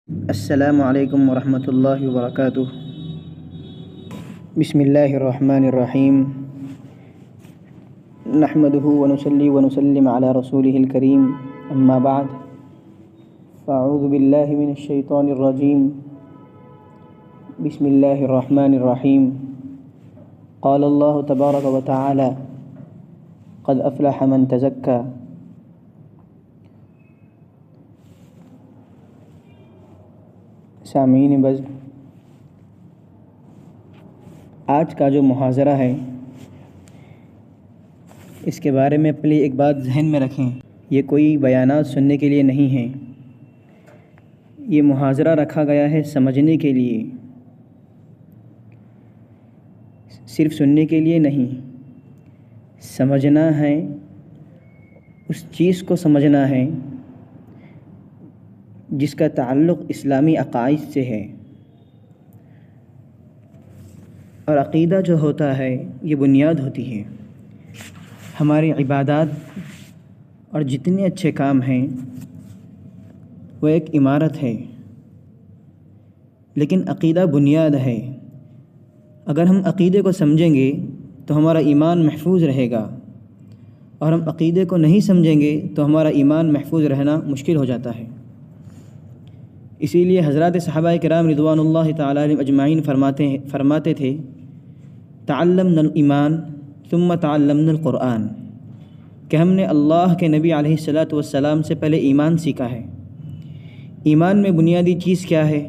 السلام علیکم ورحمۃ اللہ وبرکاتہ۔ بسم اللہ الرحمن الرحیم، نحمده ونصلی ونسلم علی رسولہ الکریم، اما بعد فاعوذ باللہ من الشیطان الرجیم، بسم اللہ الرحمن الرحیم۔ قال اللہ تبارک وتعالی قد افلح من تزکی۔ سامعین بز، آج کا جو محاضرہ ہے اس کے بارے میں پہلے ایک بات ذہن میں رکھیں، یہ کوئی بیانات سننے کے لیے نہیں ہیں، یہ محاضرہ رکھا گیا ہے سمجھنے کے لیے، صرف سننے کے لیے نہیں، سمجھنا ہے، اس چیز کو سمجھنا ہے جس کا تعلق اسلامی عقائد سے ہے۔ اور عقیدہ جو ہوتا ہے یہ بنیاد ہوتی ہے، ہماری عبادات اور جتنے اچھے کام ہیں وہ ایک عمارت ہے، لیکن عقیدہ بنیاد ہے۔ اگر ہم عقیدے کو سمجھیں گے تو ہمارا ایمان محفوظ رہے گا، اور ہم عقیدے کو نہیں سمجھیں گے تو ہمارا ایمان محفوظ رہنا مشکل ہو جاتا ہے۔ اسی لیے حضرات صحابہ کرام رضوان اللہ تعالی علیہم اجمعین فرماتے تھے، تعلمنا الایمان ثم تعلمنا القرآن، کہ ہم نے اللہ کے نبی علیہ الصلاۃ والسلام سے پہلے ایمان سیکھا ہے۔ ایمان میں بنیادی چیز کیا ہے؟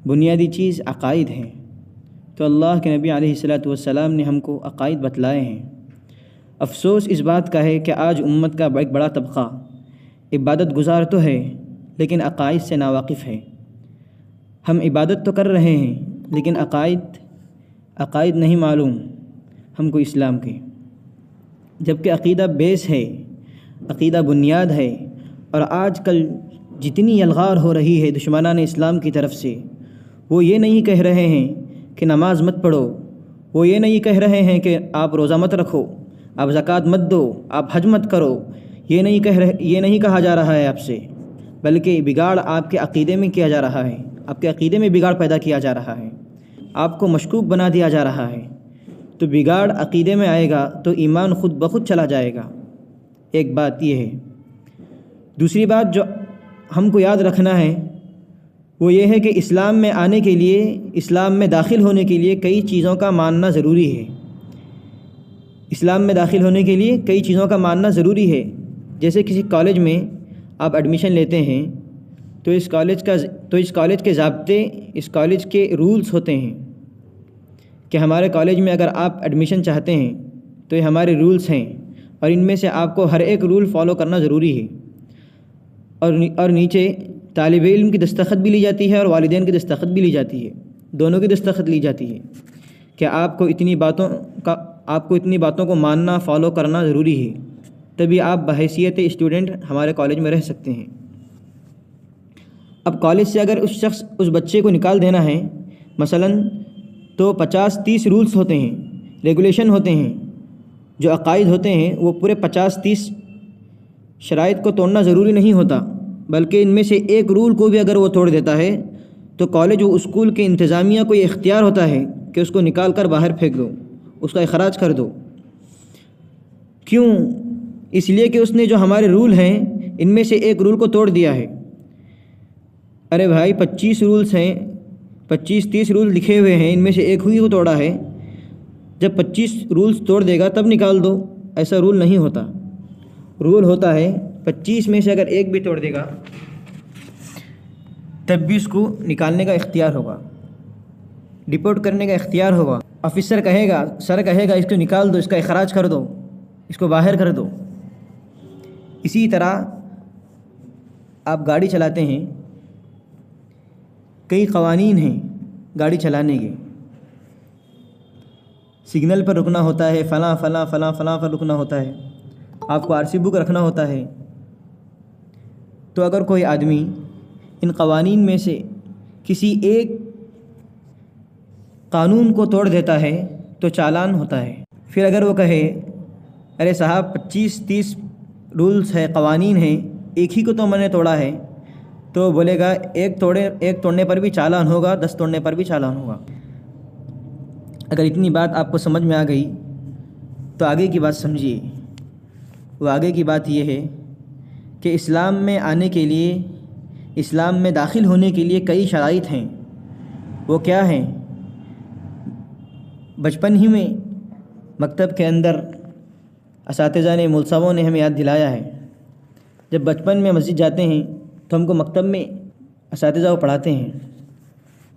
بنیادی چیز عقائد ہے، تو اللہ کے نبی علیہ الصلاۃ والسلام نے ہم کو عقائد بتلائے ہیں۔ افسوس اس بات کا ہے کہ آج امت کا ایک بڑا طبقہ عبادت گزار تو ہے لیکن عقائد سے ناواقف ہے۔ ہم عبادت تو کر رہے ہیں لیکن عقائد نہیں معلوم ہم کو اسلام کے، جبکہ عقیدہ بیس ہے، عقیدہ بنیاد ہے۔ اور آج کل جتنی الغار ہو رہی ہے دشمنان اسلام کی طرف سے، وہ یہ نہیں کہہ رہے ہیں کہ نماز مت پڑھو، وہ یہ نہیں کہہ رہے ہیں کہ آپ روزہ مت رکھو، آپ زکوٰۃ مت دو، آپ حج مت کرو، یہ نہیں کہا جا رہا ہے آپ سے، بلکہ بگاڑ آپ کے عقیدے میں کیا جا رہا ہے، آپ کے عقیدے میں بگاڑ پیدا کیا جا رہا ہے، آپ کو مشکوک بنا دیا جا رہا ہے۔ تو بگاڑ عقیدے میں آئے گا تو ایمان خود بخود چلا جائے گا۔ ایک بات یہ ہے۔ دوسری بات جو ہم کو یاد رکھنا ہے وہ یہ ہے کہ اسلام میں آنے کے لیے، اسلام میں داخل ہونے کے لیے کئی چیزوں کا ماننا ضروری ہے۔ اسلام میں داخل ہونے کے لیے کئی چیزوں کا ماننا ضروری ہے۔ جیسے کسی کالج میں آپ ایڈمیشن لیتے ہیں تو اس کالج کے ضابطے، اس کالج کے رولز ہوتے ہیں کہ ہمارے کالج میں اگر آپ ایڈمیشن چاہتے ہیں تو یہ ہمارے رولز ہیں، اور ان میں سے آپ کو ہر ایک رول فالو کرنا ضروری ہے۔ اور نیچے طالب علم کی دستخط بھی لی جاتی ہے اور والدین کی دستخط بھی لی جاتی ہے، دونوں کی دستخط لی جاتی ہے کہ آپ کو اتنی باتوں کو ماننا، فالو کرنا ضروری ہے، تبھی آپ بحیثیت اسٹوڈنٹ ہمارے کالج میں رہ سکتے ہیں۔ اب کالج سے اگر اس بچے کو نکال دینا ہے مثلاً، تو 50-30 رولز ہوتے ہیں، ریگولیشن ہوتے ہیں، جو عقائد ہوتے ہیں وہ پورے 50-30 شرائط کو توڑنا ضروری نہیں ہوتا، بلکہ ان میں سے ایک رول کو بھی اگر وہ توڑ دیتا ہے تو کالج و اسکول کے انتظامیہ کو یہ اختیار ہوتا ہے کہ اس کو نکال کر باہر پھینک دو، اس کا اخراج کر دو۔ کیوں؟ اس لیے کہ اس نے جو ہمارے رول ہیں ان میں سے ایک رول کو توڑ دیا ہے۔ ارے بھائی 25 رولز ہیں، 25-30 رول لکھے ہوئے ہیں، ان میں سے ایک ہی کو توڑا ہے، جب 25 رولز توڑ دے گا تب نکال دو، ایسا رول نہیں ہوتا۔ رول ہوتا ہے 25 میں سے اگر ایک بھی توڑ دے گا تب بھی اس کو نکالنے کا اختیار ہوگا، ڈپورٹ کرنے کا اختیار ہوگا۔ آفیسر کہے گا، سر کہے گا اس کو نکال دو، اس کا اخراج کر دو، اس کو باہر کر دو۔ اسی طرح آپ گاڑی چلاتے ہیں، کئی قوانین ہیں گاڑی چلانے کے، سگنل پر رکنا ہوتا ہے، فلاں فلاں فلاں فلاں پر رکنا ہوتا ہے، آپ کو RC بک رکھنا ہوتا ہے۔ تو اگر کوئی آدمی ان قوانین میں سے کسی ایک قانون کو توڑ دیتا ہے تو چالان ہوتا ہے۔ پھر اگر وہ کہے ارے صاحب 25-30 رولز ہے، قوانین ہیں، ایک ہی کو تو میں نے توڑا ہے، تو بولے گا ایک توڑنے پر بھی چالان ہوگا، 10 توڑنے پر بھی چالان ہوگا۔ اگر اتنی بات آپ کو سمجھ میں آ گئی تو آگے کی بات سمجھیے۔ وہ آگے کی بات یہ ہے کہ اسلام میں آنے کے لیے، اسلام میں داخل ہونے کے لیے کئی شرائط ہیں۔ وہ کیا ہیں؟ بچپن ہی میں مکتب کے اندر اساتذہ نے، ملصموں نے ہمیں یاد دلایا ہے، جب بچپن میں مسجد جاتے ہیں تو ہم کو مکتب میں اساتذہ وہ پڑھاتے ہیں،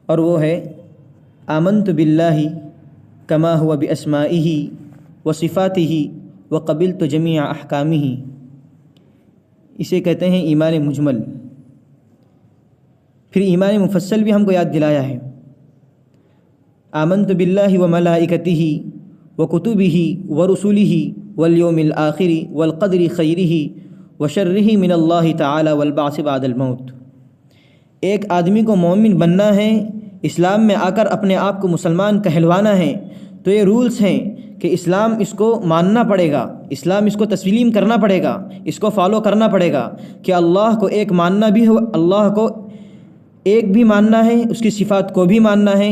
اور وہ ہے آمنت باللہ کما ہوا باسمائہ وصفاتہ وقبلت جمیع احکامہ۔ اسے کہتے ہیں ایمان مجمل۔ پھر ایمان مفصل بھی ہم کو یاد دلایا ہے، آمنت باللہ وملائکتہ وکتبہ ورسلہ والیوم الآخر والقدر خیرہ وشرہ من اللہ تعالی والبعث بعد الموت۔ ایک آدمی کو مومن بننا ہے، اسلام میں آ کر اپنے آپ کو مسلمان کہلوانا ہے، تو یہ رولز ہیں کہ اسلام اس کو ماننا پڑے گا، اسلام اس کو تسلیم کرنا پڑے گا، اس کو فالو کرنا پڑے گا کہ اللہ کو ایک ماننا بھی ہو، اللہ کو ایک بھی ماننا ہے، اس کی صفات کو بھی ماننا ہے،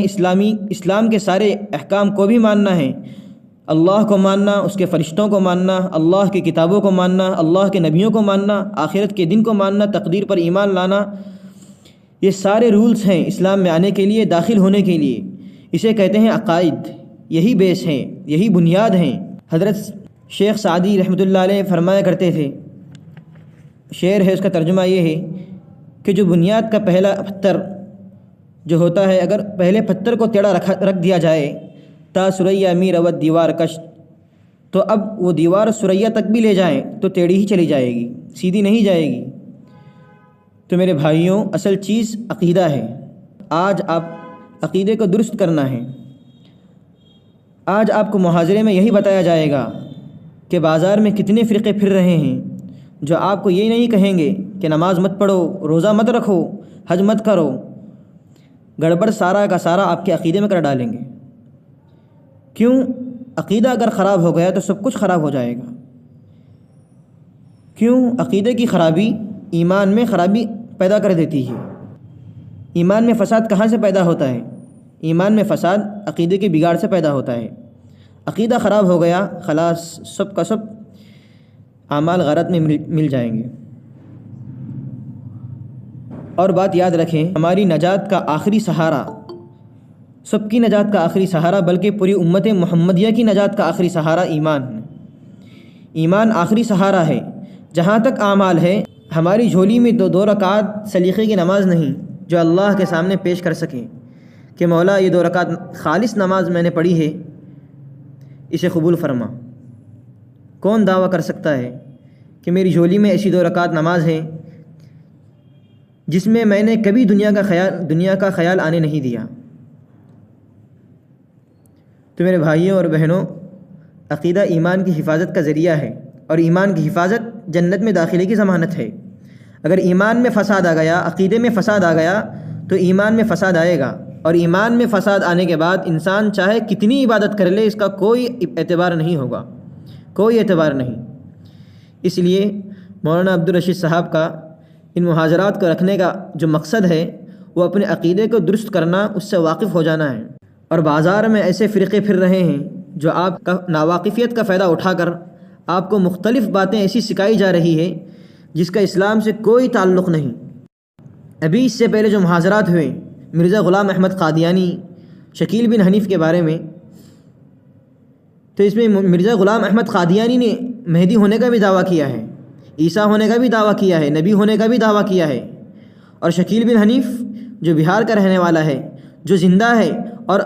اسلام کے سارے احکام کو بھی ماننا ہے، اللہ کو ماننا، اس کے فرشتوں کو ماننا، اللہ کی کتابوں کو ماننا، اللہ کے نبیوں کو ماننا، آخرت کے دن کو ماننا، تقدیر پر ایمان لانا، یہ سارے رولز ہیں اسلام میں آنے کے لیے، داخل ہونے کے لیے۔ اسے کہتے ہیں عقائد، یہی بیس ہیں، یہی بنیاد ہیں۔ حضرت شیخ سعدی رحمۃ اللہ علیہ فرمایا کرتے تھے، شعر ہے، اس کا ترجمہ یہ ہے کہ جو بنیاد کا پہلا پتھر جو ہوتا ہے، اگر پہلے پتھر کو ٹیڑھا رکھ دیا جائے تا سریا می روت دیوار کش، تو اب وہ دیوار سریا تک بھی لے جائیں تو ٹیڑھی ہی چلی جائے گی، سیدھی نہیں جائے گی۔ تو میرے بھائیوں، اصل چیز عقیدہ ہے۔ آج آپ عقیدے کو درست کرنا ہے۔ آج آپ کو محاضرے میں یہی بتایا جائے گا کہ بازار میں کتنے فرقے پھر رہے ہیں جو آپ کو یہ نہیں کہیں گے کہ نماز مت پڑھو، روزہ مت رکھو، حج مت کرو۔ گڑبڑ سارا کا سارا آپ کے عقیدے میں کر ڈالیں گے۔ کیوں؟ عقیدہ اگر خراب ہو گیا تو سب کچھ خراب ہو جائے گا۔ کیوں؟ عقیدے کی خرابی ایمان میں خرابی پیدا کر دیتی ہے۔ ایمان میں فساد کہاں سے پیدا ہوتا ہے؟ ایمان میں فساد عقیدے کے بگاڑ سے پیدا ہوتا ہے۔ عقیدہ خراب ہو گیا، خلاص سب کا سب اعمال غارت میں مل جائیں گے۔ اور بات یاد رکھیں، ہماری نجات کا آخری سہارا، سب کی نجات کا آخری سہارا، بلکہ پوری امت محمدیہ کی نجات کا آخری سہارا ایمان ہے۔ ایمان آخری سہارا ہے۔ جہاں تک اعمال ہے، ہماری جھولی میں دو رکعت سلیقے کی نماز نہیں جو اللہ کے سامنے پیش کر سکیں کہ مولا یہ 2 رکعت خالص نماز میں نے پڑھی ہے، اسے قبول فرما۔ کون دعویٰ کر سکتا ہے کہ میری جھولی میں ایسی 2 رکعت نماز ہے جس میں نے کبھی دنیا کا خیال آنے نہیں دیا؟ تو میرے بھائیوں اور بہنوں، عقیدہ ایمان کی حفاظت کا ذریعہ ہے، اور ایمان کی حفاظت جنت میں داخلے کی ضمانت ہے۔ اگر ایمان میں فساد آ گیا، عقیدے میں فساد آ گیا، تو ایمان میں فساد آئے گا، اور ایمان میں فساد آنے کے بعد انسان چاہے کتنی عبادت کر لے، اس کا کوئی اعتبار نہیں ہوگا، کوئی اعتبار نہیں۔ اس لیے مولانا عبدالرشید صاحب کا ان محاضرات کو رکھنے کا جو مقصد ہے، وہ اپنے عقیدے کو درست کرنا، اس سے واقف ہو جانا ہے۔ اور بازار میں ایسے فرقے پھر رہے ہیں جو آپ کا ناواقفیت کا فائدہ اٹھا کر آپ کو مختلف باتیں ایسی سکھائی جا رہی ہے جس کا اسلام سے کوئی تعلق نہیں۔ ابھی اس سے پہلے جو محاضرات ہوئے مرزا غلام احمد قادیانی، شکیل بن حنیف کے بارے میں، تو اس میں مرزا غلام احمد قادیانی نے مہدی ہونے کا بھی دعویٰ کیا ہے، عیسیٰ ہونے کا بھی دعویٰ کیا ہے، نبی ہونے کا بھی دعویٰ کیا ہے۔ اور شکیل بن حنیف جو بہار کا رہنے والا ہے، جو زندہ ہے اور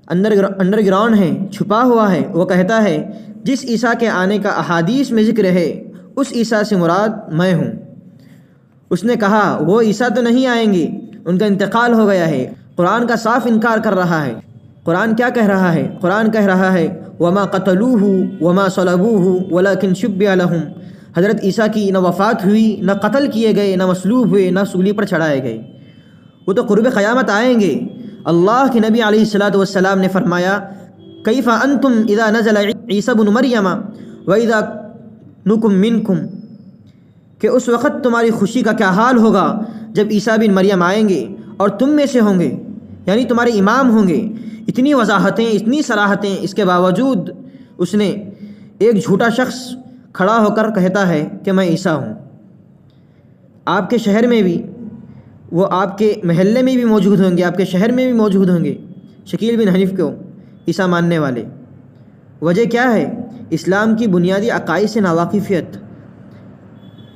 انڈر گراؤنڈ ہے، چھپا ہوا ہے، وہ کہتا ہے جس عیسیٰ کے آنے کا احادیث میں ذکر ہے اس عیسیٰ سے مراد میں ہوں۔ اس نے کہا وہ عیسیٰ تو نہیں آئیں گے، ان کا انتقال ہو گیا ہے۔ قرآن کا صاف انکار کر رہا ہے۔ قرآن کیا کہہ رہا ہے؟ قرآن کہہ رہا ہے وما قتلوہ وما صلبوہ ولکن شبہ لہم۔ حضرت عیسیٰ کی نہ وفات ہوئی، نہ قتل کیے گئے، نہ مصلوب ہوئے، نہ سولی پر چڑھائے گئے، وہ تو قرب قیامت آئیں گے۔ اللہ کے نبی علیہ الصلاۃ والسلام نے فرمایا کیف انتم اذا نزل عیسی بن مریم واذا نکم منکم، کہ اس وقت تمہاری خوشی کا کیا حال ہوگا جب عیسیٰ بن مریم آئیں گے اور تم میں سے ہوں گے، یعنی تمہارے امام ہوں گے۔ اتنی وضاحتیں، اتنی صراحتیں، اس کے باوجود اس نے ایک جھوٹا شخص کھڑا ہو کر کہتا ہے کہ میں عیسیٰ ہوں۔ آپ کے شہر میں بھی، وہ آپ کے محلے میں بھی موجود ہوں گے، آپ کے شہر میں بھی موجود ہوں گے شکیل بن حنیف کو عیسیٰ ماننے والے۔ وجہ کیا ہے؟ اسلام کی بنیادی عقائد سے ناواقفیت۔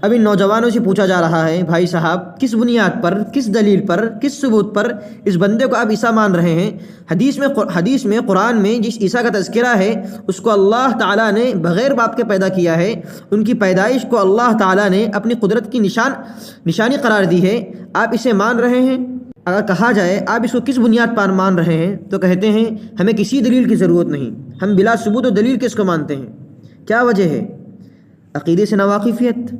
اب ان نوجوانوں سے پوچھا جا رہا ہے، بھائی صاحب کس بنیاد پر، کس دلیل پر، کس ثبوت پر اس بندے کو آپ عیسیٰ مان رہے ہیں؟ حدیث میں قرآن میں جس عیسیٰ کا تذکرہ ہے اس کو اللہ تعالیٰ نے بغیر باپ کے پیدا کیا ہے، ان کی پیدائش کو اللہ تعالیٰ نے اپنی قدرت کی نشانی قرار دی ہے، آپ اسے مان رہے ہیں؟ اگر کہا جائے آپ اس کو کس بنیاد پر مان رہے ہیں تو کہتے ہیں ہمیں کسی دلیل کی ضرورت نہیں، ہم بلا ثبوت و دلیل کس کو مانتے ہیں۔ کیا وجہ ہے؟ عقیدے سے ناواقفیت۔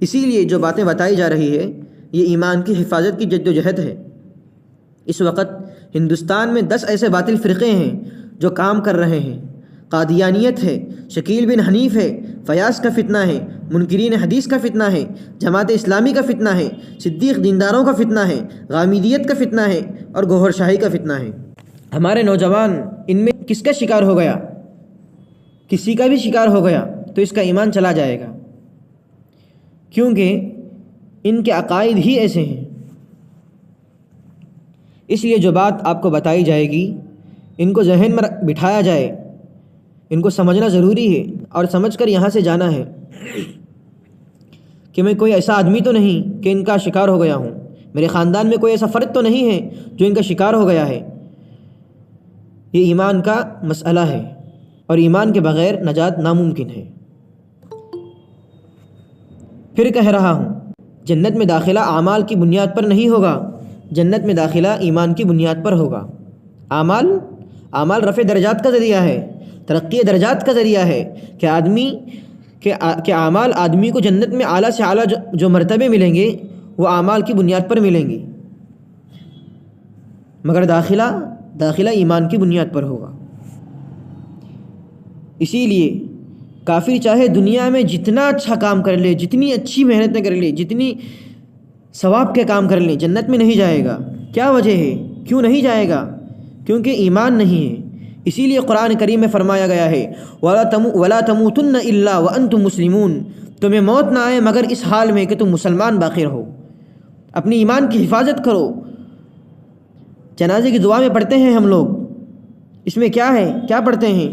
اسی لیے جو باتیں بتائی جا رہی ہے یہ ایمان کی حفاظت کی جد و جہد ہے۔ اس وقت ہندوستان میں 10 ایسے باطل فرقے ہیں جو کام کر رہے ہیں۔ قادیانیت ہے، شکیل بن حنیف ہے، فیاض کا فتنہ ہے، منکرین حدیث کا فتنہ ہے، جماعت اسلامی کا فتنہ ہے، صدیق دینداروں کا فتنہ ہے، غامدیت کا فتنہ ہے اور گوہر شاہی کا فتنہ ہے۔ ہمارے نوجوان ان میں کس کا شکار ہو گیا؟ کسی کا بھی شکار ہو گیا تو اس کا ایمان چلا جائے گا، کیونکہ ان کے عقائد ہی ایسے ہیں۔ اس لیے جو بات آپ کو بتائی جائے گی ان کو ذہن میں بٹھایا جائے، ان کو سمجھنا ضروری ہے اور سمجھ کر یہاں سے جانا ہے کہ میں کوئی ایسا آدمی تو نہیں کہ ان کا شکار ہو گیا ہوں، میرے خاندان میں کوئی ایسا فرد تو نہیں ہے جو ان کا شکار ہو گیا ہے۔ یہ ایمان کا مسئلہ ہے اور ایمان کے بغیر نجات ناممکن ہے۔ پھر کہہ رہا ہوں، جنت میں داخلہ اعمال کی بنیاد پر نہیں ہوگا، جنت میں داخلہ ایمان کی بنیاد پر ہوگا۔ اعمال رفع درجات کا ذریعہ ہے، ترقی درجات کا ذریعہ ہے کہ اعمال آدمی کو جنت میں اعلیٰ سے اعلیٰ جو مرتبے ملیں گے وہ اعمال کی بنیاد پر ملیں گے، مگر داخلہ ایمان کی بنیاد پر ہوگا۔ اسی لیے کافر چاہے دنیا میں جتنا اچھا کام کر لے، جتنی اچھی محنتیں کر لے، جتنی ثواب کے کام کر لے، جنت میں نہیں جائے گا۔ کیا وجہ ہے؟ کیوں نہیں جائے گا؟ کیونکہ ایمان نہیں ہے۔ اسی لیے قرآن کریم میں فرمایا گیا ہے وَلَا تَمُوتُنَّ إِلَّا وَأَنْتُمْ مُسْلِمُونَ، تمہیں موت نہ آئے مگر اس حال میں کہ تم مسلمان باقی رہو، اپنی ایمان کی حفاظت کرو۔ جنازے کی دعا میں پڑھتے ہیں ہم لوگ، اس میں کیا ہے؟ کیا پڑھتے ہیں؟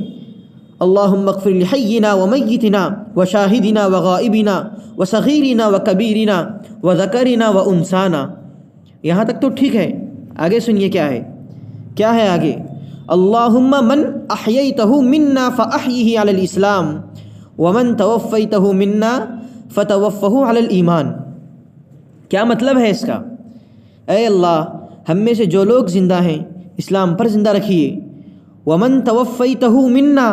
اللہم اغفر لحینا ومیتنا وشاہدنا وغائبنا وصغیرنا وکبیرنا وذکرنا وانسانا۔ یہاں تک تو ٹھیک ہے، آگے سنیے کیا ہے آگے؟ اللہم من احییتہ منا فاحیہ علی الاسلام ومن توفیتہ منا فتوفہ علی الایمان۔ کیا مطلب ہے اس کا؟ اے اللہ، ہم میں سے جو لوگ زندہ ہیں اسلام پر زندہ رکھیے، ومن توفیتہ منا،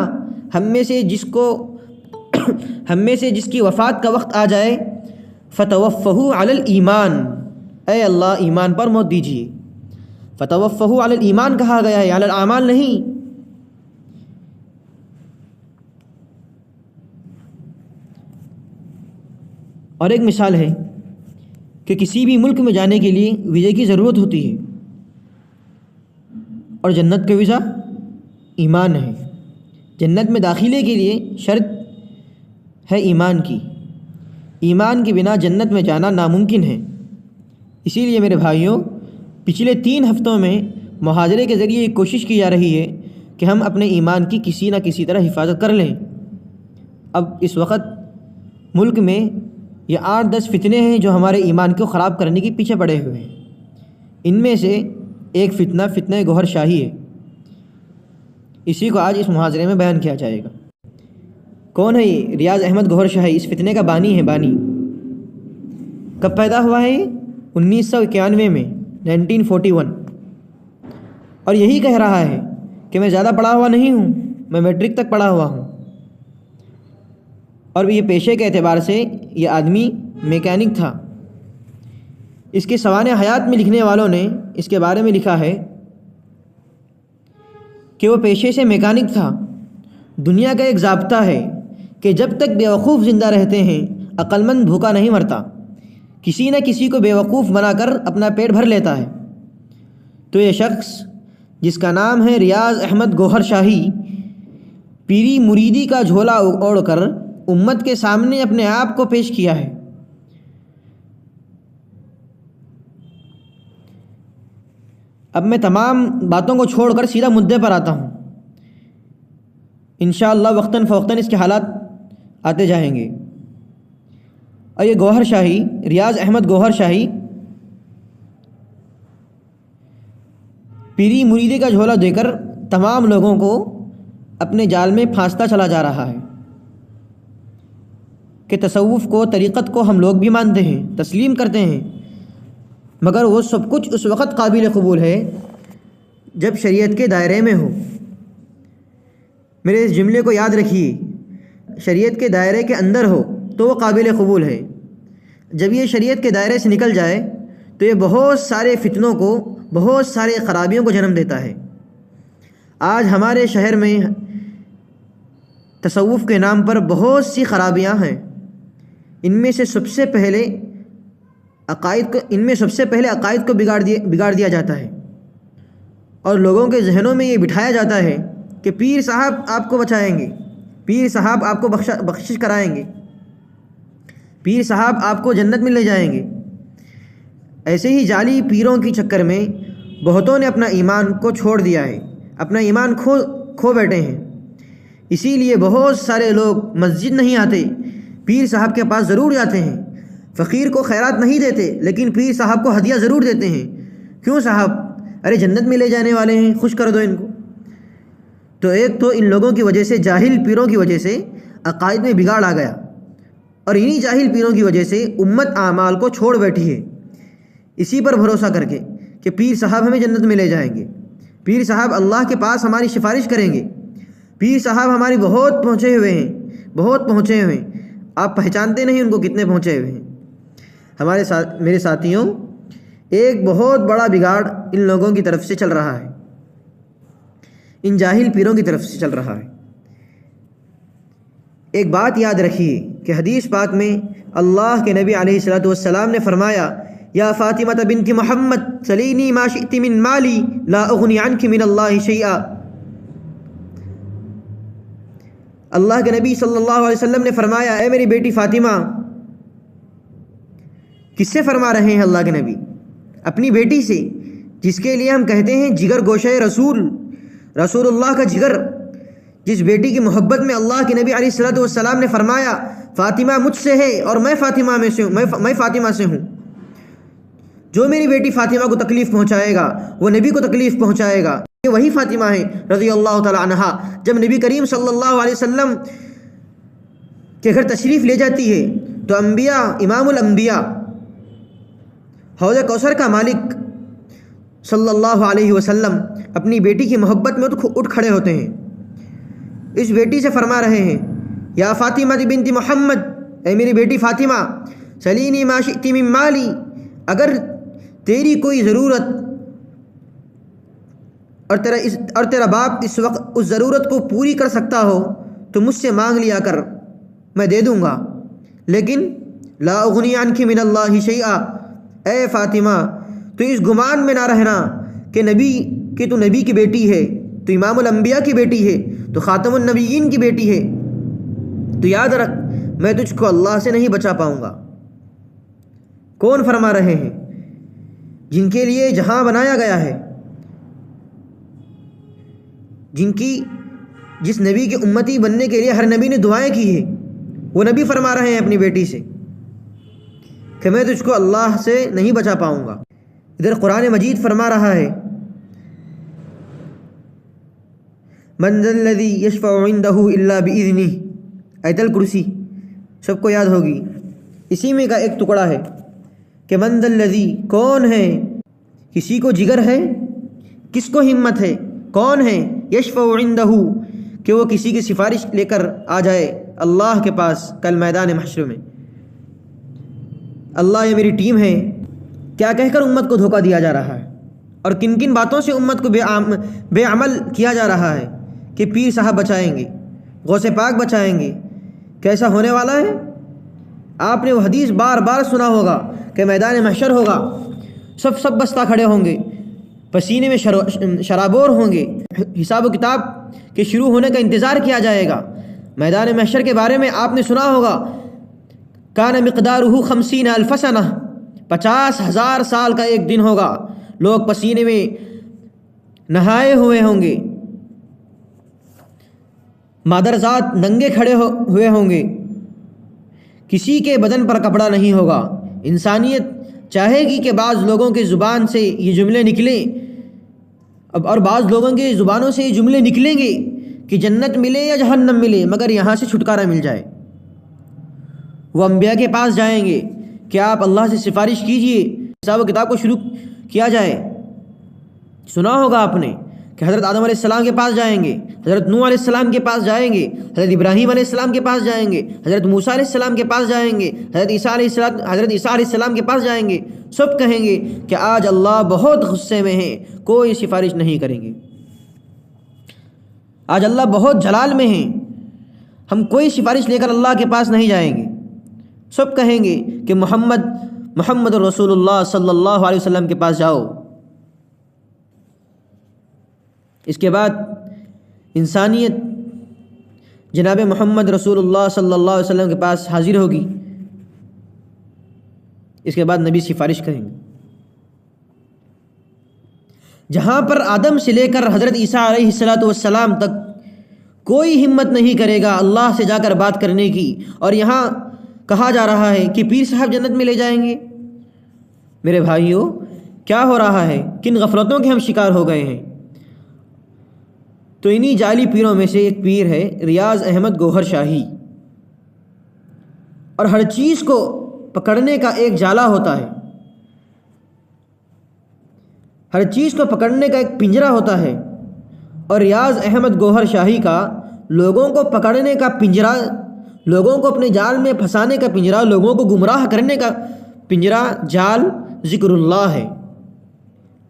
ہم میں سے جس کی وفات کا وقت آ جائے، فتوفہ علی الایمان، اے اللہ ایمان پر موت دیجیے۔ فتوفہ علی الایمان کہا گیا ہے، علی الاعمال نہیں۔ اور ایک مثال ہے کہ کسی بھی ملک میں جانے کے لیے ویزے کی ضرورت ہوتی ہے، اور جنت کا ویزا ایمان ہے۔ جنت میں داخلے کے لیے شرط ہے ایمان کی، ایمان کے بنا جنت میں جانا ناممکن ہے۔ اسی لیے میرے بھائیوں، پچھلے 3 ہفتوں میں مہاجرے کے ذریعے ایک کوشش کی جا رہی ہے کہ ہم اپنے ایمان کی کسی نہ کسی طرح حفاظت کر لیں۔ اب اس وقت ملک میں یہ 8-10 فتنے ہیں جو ہمارے ایمان کو خراب کرنے کے پیچھے پڑے ہوئے ہیں۔ ان میں سے ایک فتنہ گوہر شاہی ہے، اسی کو آج اس محاضرے میں بیان کیا جائے گا۔ کون ہے یہ ریاض احمد گوہر شاہی؟ اس فتنے کا بانی ہے۔ بانی کب پیدا ہوا ہے؟ 1991 میں، 1941، اور یہی کہہ رہا ہے کہ میں زیادہ پڑھا ہوا نہیں ہوں، میں میٹرک تک پڑھا ہوا ہوں، اور یہ پیشے کے اعتبار سے یہ آدمی میکینک تھا۔ اس کے سوانح حیات میں لکھنے والوں نے اس کے بارے میں لکھا ہے کہ وہ پیشے سے میکینک تھا۔ دنیا کا ایک ضابطہ ہے کہ جب تک بیوقوف زندہ رہتے ہیں عقل مند بھوکا نہیں مرتا، کسی نہ کسی کو بیوقوف بنا کر اپنا پیٹ بھر لیتا ہے۔ تو یہ شخص جس کا نام ہے ریاض احمد گوہر شاہی، پیری مریدی کا جھولا اوڑھ کر امت کے سامنے اپنے آپ کو پیش کیا ہے۔ اب میں تمام باتوں کو چھوڑ کر سیدھا مدعے پر آتا ہوں۔ انشاءاللہ وقتاً فوقتاً اس کے حالات آتے جائیں گے۔ اور یہ گوہر شاہی، ریاض احمد گوہر شاہی، پیری مریدی کا جھولا دے کر تمام لوگوں کو اپنے جال میں پھانستا چلا جا رہا ہے کہ تصوف کو، طریقت کو ہم لوگ بھی مانتے ہیں، تسلیم کرتے ہیں، مگر وہ سب کچھ اس وقت قابل قبول ہے جب شریعت کے دائرے میں ہو۔ میرے اس جملے کو یاد رکھیے، شریعت کے دائرے کے اندر ہو تو وہ قابل قبول ہے۔ جب یہ شریعت کے دائرے سے نکل جائے تو یہ بہت سارے فتنوں کو، بہت سارے خرابیوں کو جنم دیتا ہے۔ آج ہمارے شہر میں تصوف کے نام پر بہت سی خرابیاں ہیں۔ ان میں سب سے پہلے عقائد کو بگاڑ دیا جاتا ہے، اور لوگوں کے ذہنوں میں یہ بٹھایا جاتا ہے کہ پیر صاحب آپ کو بچائیں گے، پیر صاحب آپ کو بخشش کرائیں گے، پیر صاحب آپ کو جنت میں لے جائیں گے۔ ایسے ہی جعلی پیروں کی چکر میں بہتوں نے اپنا ایمان کو چھوڑ دیا ہے، اپنا ایمان کھو بیٹھے ہیں۔ اسی لیے بہت سارے لوگ مسجد نہیں آتے، پیر صاحب کے پاس ضرور جاتے ہیں، فقیر کو خیرات نہیں دیتے لیکن پیر صاحب کو ہدیہ ضرور دیتے ہیں۔ کیوں صاحب؟ ارے جنت میں لے جانے والے ہیں، خوش کر دو ان کو۔ تو ایک تو ان لوگوں کی وجہ سے، جاہل پیروں کی وجہ سے عقائد میں بگاڑ آ گیا، اور انہی جاہل پیروں کی وجہ سے امت اعمال کو چھوڑ بیٹھی ہے، اسی پر بھروسہ کر کے کہ پیر صاحب ہمیں جنت میں لے جائیں گے، پیر صاحب اللہ کے پاس ہماری سفارش کریں گے، پیر صاحب ہماری بہت پہنچے ہوئے ہیں۔ آپ پہچانتے نہیں ان کو کتنے پہنچے ہوئے ہیں۔ میرے ساتھیوں، ایک بہت بڑا بگاڑ ان لوگوں کی طرف سے چل رہا ہے، ان جاہل پیروں کی طرف سے چل رہا ہے۔ ایک بات یاد رکھیے کہ حدیث پاک میں اللہ کے نبی علیہ الصلوۃ والسلام نے فرمایا، یا فاطمہ بنت محمد سلینی ما شئت من مالی لا اغنی عنک من اللہ شیئا۔ اللہ کے نبی صلی اللہ علیہ وسلم نے فرمایا، اے میری بیٹی فاطمہ، کس سے فرما رہے ہیں اللہ کے نبی؟ اپنی بیٹی سے، جس کے لیے ہم کہتے ہیں جگر گوشہ رسول اللہ کا جگر، جس بیٹی کی محبت میں اللہ کے نبی علیہ الصلوۃ والسلام نے فرمایا فاطمہ مجھ سے ہے اور میں فاطمہ سے ہوں۔ جو میری بیٹی فاطمہ کو تکلیف پہنچائے گا وہ نبی کو تکلیف پہنچائے گا۔ یہ وہی فاطمہ ہے رضی اللہ تعالی عنہا، جب نبی کریم صلی اللہ علیہ وسلم کے گھر تشریف لے جاتی ہے تو انبیاء، امام الانبیاء، حوض کوثر کا مالک صلی اللہ علیہ وسلم اپنی بیٹی کی محبت میں اٹھ کھڑے ہوتے ہیں، اس بیٹی سے فرما رہے ہیں، یا فاطمہ بنت محمد، اے میری بیٹی فاطمہ، سلینی ما شئت من مالی، اگر تیری کوئی ضرورت اور تیرا باپ اس وقت اس ضرورت کو پوری کر سکتا ہو تو مجھ سے مانگ لیا کر، میں دے دوں گا، لیکن لا اغنی عنک من اللہ شیئا، اے فاطمہ تو اس گمان میں نہ رہنا کہ تو نبی کی بیٹی ہے، تو امام الانبیاء کی بیٹی ہے، تو خاتم النبیین کی بیٹی ہے، تو یاد رکھ میں تجھ کو اللہ سے نہیں بچا پاؤں گا۔ کون فرما رہے ہیں؟ جن کے لیے جہاں بنایا گیا ہے، جس نبی کے امتی بننے کے لیے ہر نبی نے دعائیں کی ہیں، وہ نبی فرما رہے ہیں اپنی بیٹی سے کہ میں تجھ کو اللہ سے نہیں بچا پاؤں گا۔ ادھر قرآن مجید فرما رہا ہے، من ذا الذی یشفع عندہ الا باذنہ، آیت الکرسی سب کو یاد ہوگی، اسی میں کا ایک ٹکڑا ہے کہ من ذا الذی، کون ہے، کسی کو جگر ہے، کس کو ہمت ہے، کون ہے، یشفع عندہ، کہ وہ کسی کی سفارش لے کر آ جائے اللہ کے پاس کل میدان محشر میں۔ اللہ یہ میری ٹیم ہے، کیا کہہ کر امت کو دھوکہ دیا جا رہا ہے، اور کن کن باتوں سے امت کو بے عمل کیا جا رہا ہے کہ پیر صاحب بچائیں گے، غوث پاک بچائیں گے۔ کیسا ہونے والا ہے؟ آپ نے وہ حدیث بار بار سنا ہوگا کہ میدان محشر ہوگا، سب بستہ کھڑے ہوں گے، پسینے میں شرابور ہوں گے، حساب و کتاب کے شروع ہونے کا انتظار کیا جائے گا۔ میدان محشر کے بارے میں آپ نے سنا ہوگا، کان مقدارہ 50,000 سنہ، 50,000 سال کا ایک دن ہوگا، لوگ پسینے میں نہائے ہوئے ہوں گے، مادرزاد ننگے کھڑے ہوئے ہوں گے، کسی کے بدن پر کپڑا نہیں ہوگا۔ انسانیت چاہے گی کہ بعض لوگوں کی زبان سے یہ جملے نکلیں، اور بعض لوگوں کی زبانوں سے یہ جملے نکلیں گے کہ جنت ملے یا جہنم ملے، مگر یہاں سے چھٹکارا مل جائے۔ وہ انبیاء کے پاس جائیں گے کہ آپ اللہ سے سفارش کیجئے، حساب و کتاب کو شروع کیا جائے۔ سنا ہوگا آپ نے کہ حضرت آدم علیہ السلام کے پاس جائیں گے، حضرت نوح علیہ السلام کے پاس جائیں گے، حضرت ابراہیم علیہ السلام کے پاس جائیں گے، حضرت موسیٰ علیہ السلام کے پاس جائیں گے، حضرت عیسیٰ علیہ السلام کے پاس جائیں گے۔ سب کہیں گے کہ آج اللہ بہت غصے میں ہیں، کوئی سفارش نہیں کریں گے۔ آج اللہ بہت جلال میں ہیں، ہم کوئی سفارش لے کر اللہ کے پاس نہیں جائیں گے۔ سب کہیں گے کہ محمد رسول اللہ صلی اللہ علیہ وسلم کے پاس جاؤ۔ اس کے بعد انسانیت جناب محمد رسول اللہ صلی اللہ علیہ وسلم کے پاس حاضر ہوگی۔ اس کے بعد نبی سفارش کریں گے۔ جہاں پر آدم سے لے کر حضرت عیسیٰ علیہ السلام تک کوئی ہمت نہیں کرے گا اللہ سے جا کر بات کرنے کی، اور یہاں کہا جا رہا ہے کہ پیر صاحب جنت میں لے جائیں گے۔ میرے بھائیوں، کیا ہو رہا ہے؟ کن غفلتوں کے ہم شکار ہو گئے ہیں؟ تو انہی جعلی پیروں میں سے ایک پیر ہے ریاض احمد گوہر شاہی، اور ہر چیز کو پکڑنے کا ایک جالا ہوتا ہے، ہر چیز کو پکڑنے کا ایک پنجرا ہوتا ہے، اور ریاض احمد گوہر شاہی کا لوگوں کو پکڑنے کا پنجرا، لوگوں کو اپنے جال میں پھنسانے کا پنجرا، لوگوں کو گمراہ کرنے کا پنجرا، جال ذکر اللہ ہے۔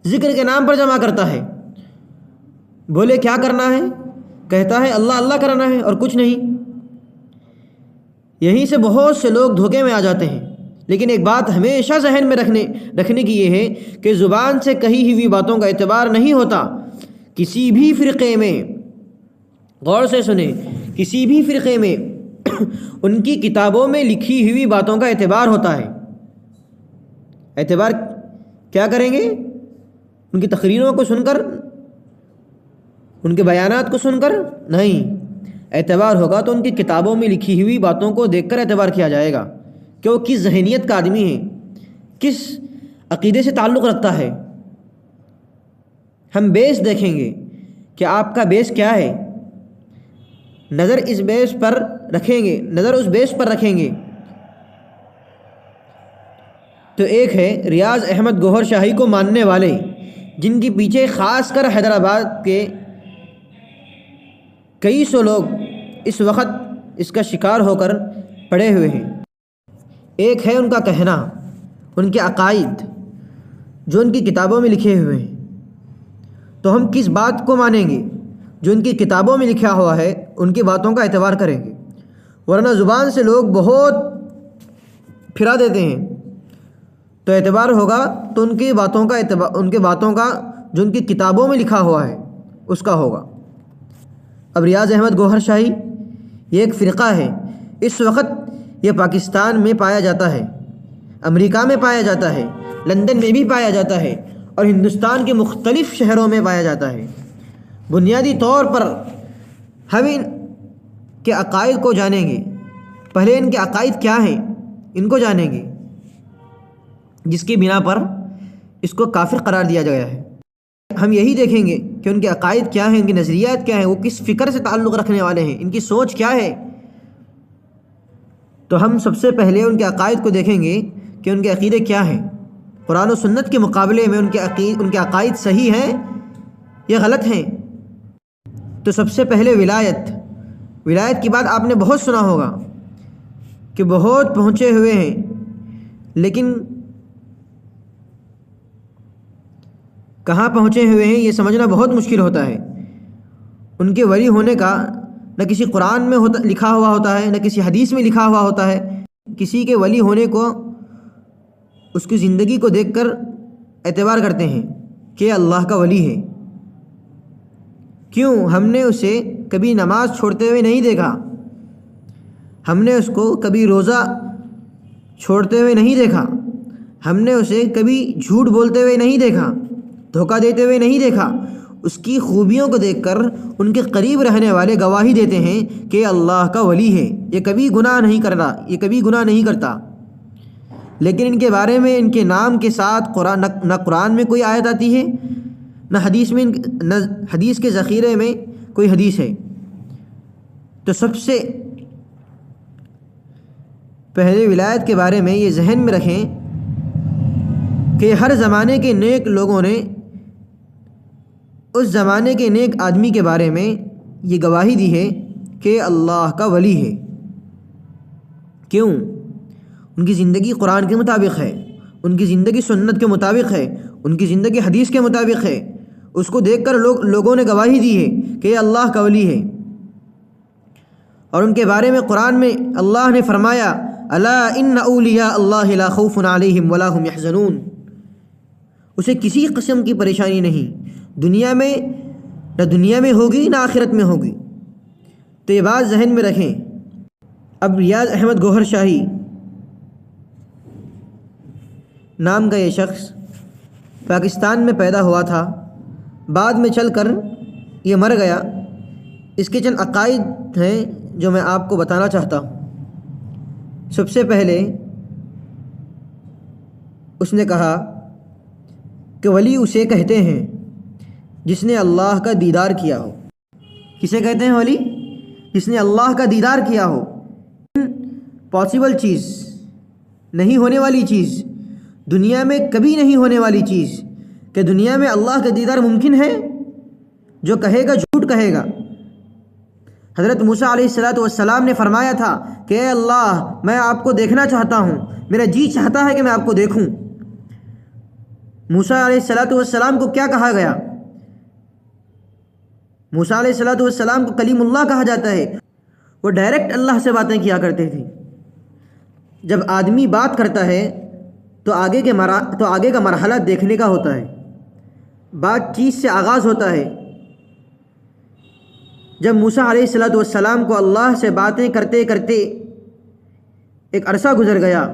ذکر کے نام پر جمع کرتا ہے۔ بولے کیا کرنا ہے؟ کہتا ہے اللہ اللہ کرنا ہے اور کچھ نہیں۔ یہیں سے بہت سے لوگ دھوکے میں آ جاتے ہیں۔ لیکن ایک بات ہمیشہ ذہن میں رکھنے کی یہ ہے کہ زبان سے کہی ہوئی باتوں کا اعتبار نہیں ہوتا۔ کسی بھی فرقے میں، غور سے سنیں، کسی بھی فرقے میں ان کی کتابوں میں لکھی ہوئی باتوں کا اعتبار ہوتا ہے۔ اعتبار کیا کریں گے؟ ان کی تقریروں کو سن کر، ان کے بیانات کو سن کر نہیں، اعتبار ہوگا تو ان کی کتابوں میں لکھی ہوئی باتوں کو دیکھ کر اعتبار کیا جائے گا کہ وہ کس ذہنیت کا آدمی ہے، کس عقیدے سے تعلق رکھتا ہے۔ ہم بیس دیکھیں گے کہ آپ کا بیس کیا ہے، نظر اس بیس پر رکھیں گے، نظر اس بیس پر رکھیں گے۔ تو ایک ہے ریاض احمد گوہر شاہی کو ماننے والے، جن کے پیچھے خاص کر حیدرآباد کے کئی سو لوگ اس وقت اس کا شکار ہو کر پڑے ہوئے ہیں۔ ایک ہے ان کا کہنا، ان کے عقائد جو ان کی کتابوں میں لکھے ہوئے ہیں۔ تو ہم کس بات کو مانیں گے؟ جو ان کی کتابوں میں لکھا ہوا ہے، ان کی باتوں کا اعتبار کریں گے، ورنہ زبان سے لوگ بہت پھرا دیتے ہیں۔ تو اعتبار ہوگا تو ان کی باتوں کا جو ان کی کتابوں میں لکھا ہوا ہے اس کا ہوگا۔ اب ریاض احمد گوہر شاہی یہ ایک فرقہ ہے، اس وقت یہ پاکستان میں پایا جاتا ہے، امریکہ میں پایا جاتا ہے، لندن میں بھی پایا جاتا ہے، اور ہندوستان کے مختلف شہروں میں پایا جاتا ہے۔ بنیادی طور پر ہم ان کے عقائد کو جانیں گے۔ پہلے ان کے عقائد کیا ہیں ان کو جانیں گے، جس کی بنا پر اس کو کافر قرار دیا گیا ہے۔ ہم یہی دیکھیں گے کہ ان کے عقائد کیا ہیں، ان کی نظریات کیا ہیں، وہ کس فکر سے تعلق رکھنے والے ہیں، ان کی سوچ کیا ہے۔ تو ہم سب سے پہلے ان کے عقائد کو دیکھیں گے کہ ان کے عقیدے کیا ہیں۔ قرآن و سنت کے مقابلے میں ان کے عقائد صحیح ہیں یا غلط ہیں۔ تو سب سے پہلے ولایت کی بات آپ نے بہت سنا ہوگا کہ بہت پہنچے ہوئے ہیں، لیکن کہاں پہنچے ہوئے ہیں یہ سمجھنا بہت مشکل ہوتا ہے۔ ان کے ولی ہونے کا نہ کسی قرآن میں لکھا ہوا ہوتا ہے، نہ کسی حدیث میں لکھا ہوا ہوتا ہے۔ کسی کے ولی ہونے کو اس کی زندگی کو دیکھ کر اعتبار کرتے ہیں کہ اللہ کا ولی ہے. کیوں؟ ہم نے اسے کبھی نماز چھوڑتے ہوئے نہیں دیکھا، ہم نے اس کو کبھی روزہ چھوڑتے ہوئے نہیں دیکھا، ہم نے اسے کبھی جھوٹ بولتے ہوئے نہیں دیکھا، دھوکہ دیتے ہوئے نہیں دیکھا. اس کی خوبیوں کو دیکھ کر ان کے قریب رہنے والے گواہی دیتے ہیں کہ اللہ کا ولی ہے، یہ کبھی گناہ نہیں کرتا، یہ کبھی گناہ نہیں کرتا. لیکن ان کے بارے میں ان کے نام کے ساتھ نہ قرآن میں کوئی آیت آتی ہے، نہ حدیث کے ذخیرے میں کوئی حدیث ہے. تو سب سے پہلے ولایت کے بارے میں یہ ذہن میں رکھیں کہ ہر زمانے کے نیک لوگوں نے اس زمانے کے نیک آدمی کے بارے میں یہ گواہی دی ہے کہ اللہ کا ولی ہے. کیوں؟ ان کی زندگی قرآن کے مطابق ہے، ان کی زندگی سنت کے مطابق ہے، ان کی زندگی حدیث کے مطابق ہے. اس کو دیکھ کر لوگوں نے گواہی دی ہے کہ یہ اللہ کا ولی ہے. اور ان کے بارے میں قرآن میں اللہ نے فرمایا الا ان اولیاء اللہ لا خوف علیہم ولا هم يحزنون. اسے کسی قسم کی پریشانی نہیں، دنیا میں نہ دنیا میں ہوگی نہ آخرت میں ہوگی. تو یہ بات ذہن میں رکھیں. اب ریاض احمد گوہر شاہی نام کا یہ شخص پاکستان میں پیدا ہوا تھا، بعد میں چل کر یہ مر گیا. اس کے چند عقائد ہیں جو میں آپ کو بتانا چاہتا ہوں. سب سے پہلے اس نے کہا کہ ولی اسے کہتے ہیں جس نے اللہ کا دیدار کیا ہو. کسے کہتے ہیں ولی؟ جس نے اللہ کا دیدار کیا ہو. پاسبل چیز، نہیں ہونے والی چیز، دنیا میں کبھی نہیں ہونے والی چیز کہ دنیا میں اللہ کا دیدار ممکن ہے. جو کہے گا جھوٹ کہے گا. حضرت موسیٰ علیہ السلام نے فرمایا تھا کہ اے اللہ میں آپ کو دیکھنا چاہتا ہوں، میرا جی چاہتا ہے کہ میں آپ کو دیکھوں. موسیٰ علیہ السلام کو کیا کہا گیا؟ موسیٰ علیہ السلام کو کلیم اللہ کہا جاتا ہے. وہ ڈائریکٹ اللہ سے باتیں کیا کرتے تھے. جب آدمی بات کرتا ہے تو آگے کا مرحلہ دیکھنے کا ہوتا ہے. بات چیز سے آغاز ہوتا ہے. جب موسیٰ علیہ السلام کو اللہ سے باتیں کرتے کرتے ایک عرصہ گزر گیا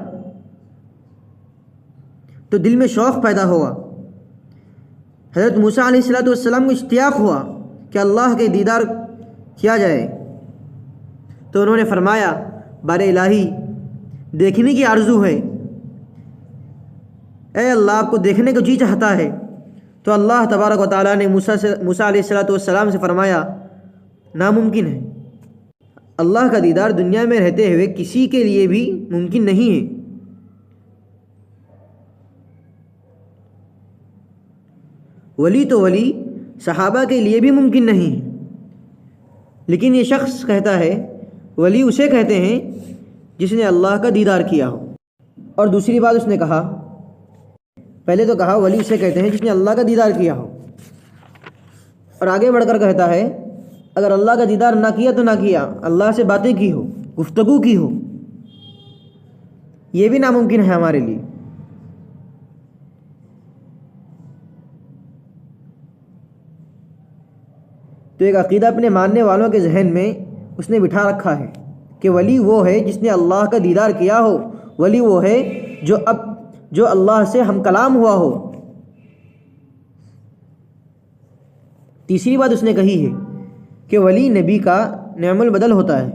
تو دل میں شوق پیدا ہوا. حضرت موسیٰ علیہ السلام کو اشتیاق ہوا کہ اللہ کے دیدار کیا جائے. تو انہوں نے فرمایا بار الہی دیکھنے کی آرزو ہے، اے اللہ آپ کو دیکھنے کو جی چاہتا ہے. تو اللہ تبارک و تعالیٰ نے موسیٰ علیہ السلام سے فرمایا ناممکن ہے. اللہ کا دیدار دنیا میں رہتے ہوئے کسی کے لیے بھی ممکن نہیں ہے. ولی تو ولی صحابہ کے لیے بھی ممکن نہیں ہے، لیکن یہ شخص کہتا ہے ولی اسے کہتے ہیں جس نے اللہ کا دیدار کیا ہو. اور دوسری بات اس نے کہا، پہلے تو کہا ولی اسے کہتے ہیں جس نے اللہ کا دیدار کیا ہو، اور آگے بڑھ کر کہتا ہے اگر اللہ کا دیدار نہ کیا تو نہ کیا، اللہ سے باتیں کی ہو، گفتگو کی ہو، یہ بھی ناممکن ہے ہمارے لیے. تو ایک عقیدہ اپنے ماننے والوں کے ذہن میں اس نے بٹھا رکھا ہے کہ ولی وہ ہے جس نے اللہ کا دیدار کیا ہو، ولی وہ ہے جو اللہ سے ہم کلام ہوا ہو. تیسری بات اس نے کہی ہے کہ ولی نبی کا نعم البدل ہوتا ہے،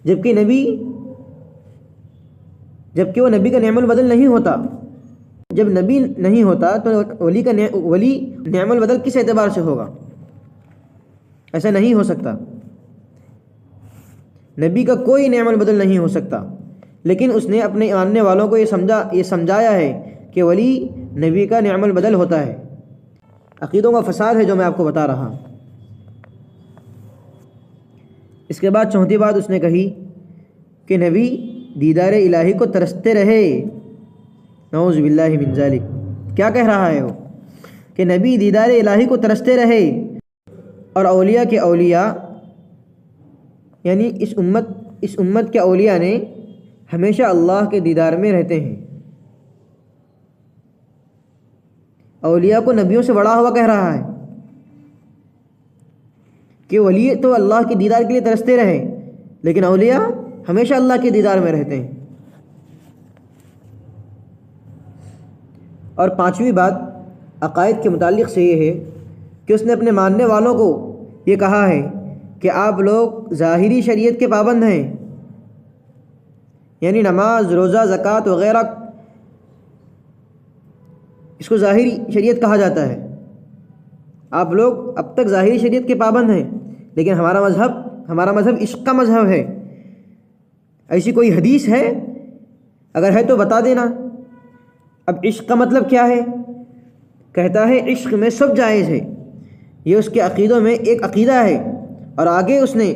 جبکہ وہ نبی کا نعم البدل نہیں ہوتا. جب نبی نہیں ہوتا تو ولی نعم البدل کس اعتبار سے ہوگا؟ ایسا نہیں ہو سکتا. نبی کا کوئی نعم البدل نہیں ہو سکتا. لیکن اس نے اپنے ماننے والوں کو یہ سمجھایا ہے کہ ولی نبی کا نعم البدل ہوتا ہے. عقیدوں کا فساد ہے جو میں آپ کو بتا رہا. اس کے بعد چوتھی بات اس نے کہی کہ نبی دیدار الہی کو ترستے رہے. نعوذ باللہ من ذالک. کیا کہہ رہا ہے وہ؟ کہ نبی دیدار الہی کو ترستے رہے، اور اولیاء کے اولیاء یعنی اس امت کے اولیاء نے ہمیشہ اللہ کے دیدار میں رہتے ہیں۔ اولیاء کو نبیوں سے بڑا ہوا کہہ رہا ہے کہ ولی تو اللہ کے دیدار کے لیے ترستے رہے، لیکن اولیاء ہمیشہ اللہ کے دیدار میں رہتے ہیں۔ اور پانچویں بات عقائد کے متعلق سے یہ ہے کہ اس نے اپنے ماننے والوں کو یہ کہا ہے کہ آپ لوگ ظاہری شریعت کے پابند ہیں، یعنی نماز، روزہ، زکوٰۃ وغیرہ، اس کو ظاہری شریعت کہا جاتا ہے۔ آپ لوگ اب تک ظاہری شریعت کے پابند ہیں، لیکن ہمارا مذہب عشق کا مذہب ہے۔ ایسی کوئی حدیث ہے؟ اگر ہے تو بتا دینا۔ اب عشق کا مطلب کیا ہے؟ کہتا ہے عشق میں سب جائز ہے، یہ اس کے عقیدوں میں ایک عقیدہ ہے۔ اور آگے اس نے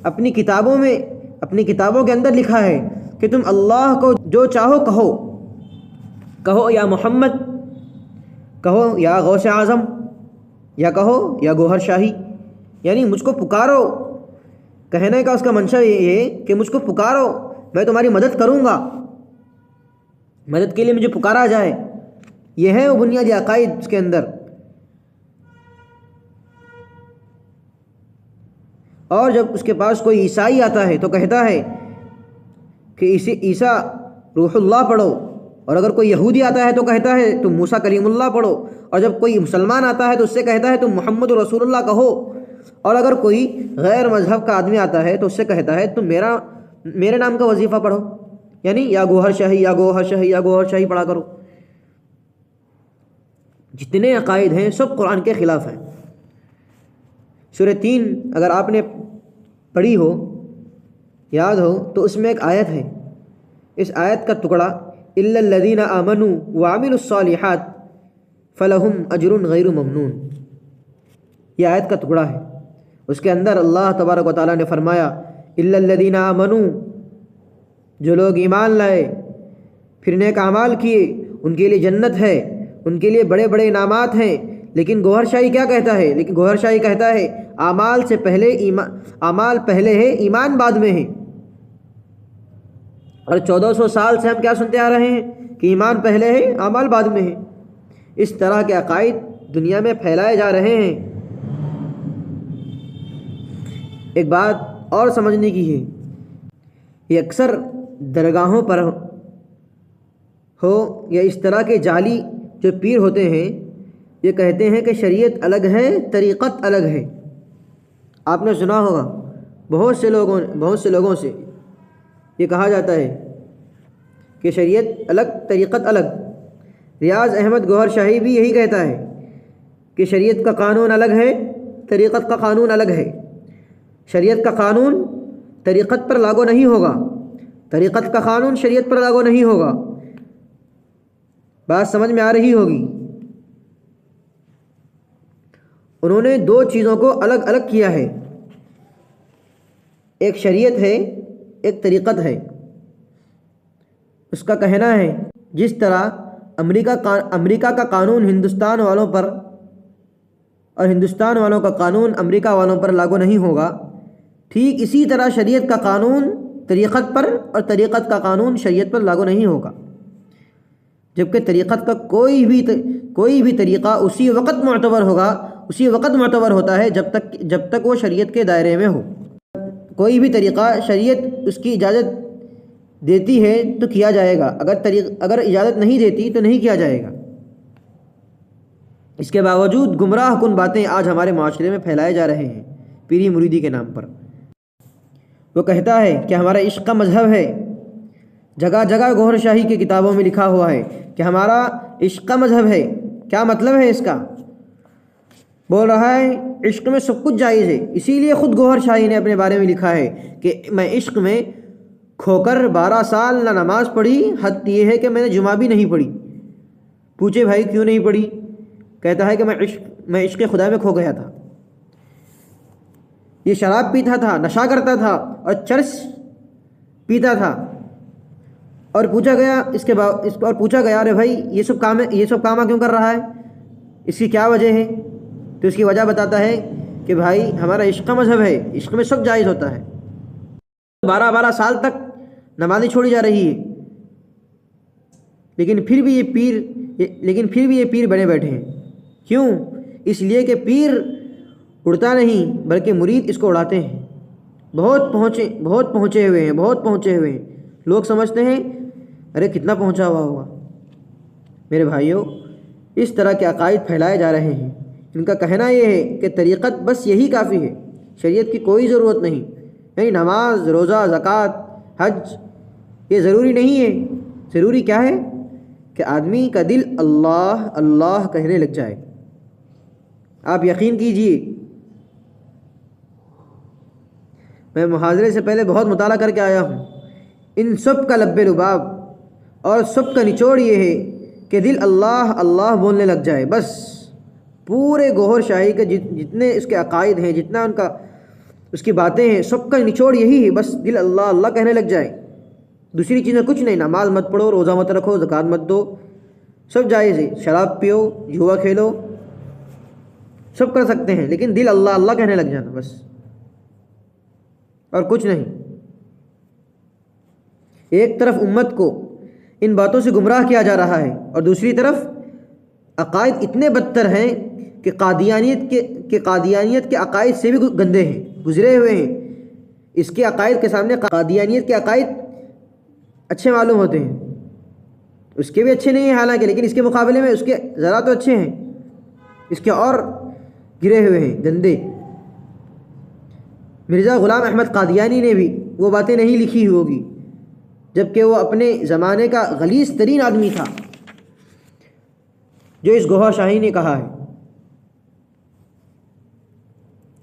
اپنی کتابوں کے اندر لکھا ہے کہ تم اللہ کو جو چاہو کہو یا محمد، کہو یا غوث اعظم، یا کہو یا گوہر شاہی، یعنی مجھ کو پکارو۔ کہنے کا اس کا منشا یہ ہے کہ مجھ کو پکارو، میں تمہاری مدد کروں گا، مدد کے لیے مجھے پکارا جائے۔ یہ ہے وہ بنیادی عقائد اس کے اندر۔ اور جب اس کے پاس کوئی عیسائی آتا ہے تو کہتا ہے کہ عیسیٰ روح اللہ پڑھو، اور اگر کوئی یہودی آتا ہے تو کہتا ہے تم موسیٰ کلیم اللہ پڑھو، اور جب کوئی مسلمان آتا ہے تو اس سے کہتا ہے تم محمد رسول اللہ کہو، اور اگر کوئی غیر مذہب کا آدمی آتا ہے تو اس سے کہتا ہے تم میرے نام کا وظیفہ پڑھو، یعنی یا گوہر شاہی یا گوہر شاہی یا گوہر شاہی پڑھا کرو۔ جتنے عقائد ہیں سب قرآن کے خلاف ہیں۔ سورہ 3 اگر آپ نے پڑھی ہو، یاد ہو، تو اس میں ایک آیت ہے، اس آیت کا ٹکڑا الا الذین آمنوا وعملوا الصالحات فلہم اجر غیر ممنون، یہ آیت کا ٹکڑا ہے۔ اس کے اندر اللہ تبارک و تعالیٰ نے فرمایا الا الذین آمنوا، جو لوگ ایمان لائے پھر نیک اعمال کیے ان کے لیے جنت ہے، ان کے لیے بڑے بڑے انعامات ہیں۔ لیکن گوہر شاہی کیا کہتا ہے؟ گوہر شاہی کہتا ہے اعمال پہلے ہے، ایمان بعد میں ہے۔ اور 1400 سال سے ہم کیا سنتے آ رہے ہیں کہ ایمان پہلے ہے، اعمال بعد میں ہے۔ اس طرح کے عقائد دنیا میں پھیلائے جا رہے ہیں۔ ایک بات اور سمجھنے کی ہے، یہ اکثر درگاہوں پر ہو یا اس طرح کے جعلی جو پیر ہوتے ہیں، یہ کہتے ہیں کہ شریعت الگ ہے، طریقت الگ ہے۔ آپ نے سنا ہوگا بہت سے لوگوں سے یہ کہا جاتا ہے کہ شریعت الگ، طریقت الگ۔ ریاض احمد گوہر شاہی بھی یہی کہتا ہے کہ شریعت کا قانون الگ ہے، طریقت کا قانون الگ ہے۔ شریعت کا قانون طریقت پر لاگو نہیں ہوگا، طریقت کا قانون شریعت پر لاگو نہیں ہوگا۔ بات سمجھ میں آ رہی ہوگی۔ انہوں نے دو چیزوں کو الگ الگ کیا ہے، ایک شریعت ہے، ایک طریقت ہے۔ اس کا کہنا ہے جس طرح امریکہ کا قانون ہندوستان والوں پر اور ہندوستان والوں کا قانون امریکہ والوں پر لاگو نہیں ہوگا، ٹھیک اسی طرح شریعت کا قانون طریقت پر اور طریقت کا قانون شریعت پر لاگو نہیں ہوگا۔ جبکہ طریقت کا کوئی بھی طریقہ اسی وقت معتبر ہوتا ہے جب تک وہ شریعت کے دائرے میں ہو۔ کوئی بھی طریقہ شریعت اس کی اجازت دیتی ہے تو کیا جائے گا، اگر اجازت نہیں دیتی تو نہیں کیا جائے گا۔ اس کے باوجود گمراہ کن باتیں آج ہمارے معاشرے میں پھیلائے جا رہے ہیں پیری مریدی کے نام پر۔ وہ کہتا ہے کہ ہمارا عشق کا مذہب ہے، جگہ جگہ گوہر شاہی کی کتابوں میں لکھا ہوا ہے کہ ہمارا عشق کا مذہب ہے۔ کیا مطلب ہے اس کا؟ بول رہا ہے عشق میں سب کچھ جائز ہے، اسی لیے خود گوہر شاہی نے اپنے بارے میں لکھا ہے کہ میں عشق میں کھو کر 12 سال نہ نماز پڑھی، حد یہ ہے کہ میں نے جمعہ بھی نہیں پڑھی۔ پوچھے بھائی کیوں نہیں پڑھی؟ کہتا ہے کہ میں عشق خدا میں کھو گیا تھا۔ یہ شراب پیتا تھا، نشہ کرتا تھا اور چرس پیتا تھا، اور پوچھا گیا ارے بھائی یہ سب کام کیوں کر رہا ہے، اس کی کیا وجہ ہے؟ تو اس کی وجہ بتاتا ہے کہ بھائی ہمارا عشق کا مذہب ہے، عشق میں سب جائز ہوتا ہے۔ 12 سال تک نمازیں چھوڑی جا رہی ہے، لیکن پھر بھی یہ پیر بنے بیٹھے ہیں۔ کیوں؟ اس لیے کہ پیر اڑتا نہیں بلکہ مرید اس کو اڑاتے ہیں۔ بہت پہنچے ہوئے ہیں۔ لوگ سمجھتے ہیں ارے کتنا پہنچا ہوا ہوگا۔ میرے بھائیوں، اس طرح کے عقائد پھیلائے جا رہے ہیں۔ ان کا کہنا یہ ہے کہ طریقت بس یہی کافی ہے، شریعت کی کوئی ضرورت نہیں، یعنی نماز، روزہ، زکوٰۃ، حج یہ ضروری نہیں ہے۔ ضروری کیا ہے؟ کہ آدمی کا دل اللہ اللہ کہنے لگ جائے۔ آپ یقین کیجئے، میں محاضرے سے پہلے بہت مطالعہ کر کے آیا ہوں۔ ان سب کا لب لباب اور سب کا نچوڑ یہ ہے کہ دل اللہ اللہ بولنے لگ جائے۔ بس پورے گوہر شاہی کے جتنے اس کے عقائد ہیں، جتنا اس کی باتیں ہیں، سب کا نچوڑ یہی ہے، بس دل اللہ اللہ کہنے لگ جائے۔ دوسری چیزیں کچھ نہیں، نماز مت پڑھو، روزہ مت رکھو، زکوٰۃ مت دو، سب جائز ہے، شراب پیو، جوا کھیلو، سب کر سکتے ہیں، لیکن دل اللہ اللہ کہنے لگ جانا بس، اور کچھ نہیں۔ ایک طرف امت کو ان باتوں سے گمراہ کیا جا رہا ہے، اور دوسری طرف عقائد اتنے بدتر ہیں کہ قادیانیت کے عقائد سے بھی گندے ہیں، گزرے ہوئے ہیں۔ اس کے عقائد کے سامنے قادیانیت کے عقائد اچھے معلوم ہوتے ہیں، اس کے بھی اچھے نہیں ہیں حالانکہ، لیکن اس کے مقابلے میں اس کے ذرا تو اچھے ہیں، اس کے اور گرے ہوئے ہیں، گندے۔ مرزا غلام احمد قادیانی نے بھی وہ باتیں نہیں لکھی ہوگی، جبکہ وہ اپنے زمانے کا غلیظ ترین آدمی تھا، جو اس گوہر شاہی نے کہا ہے۔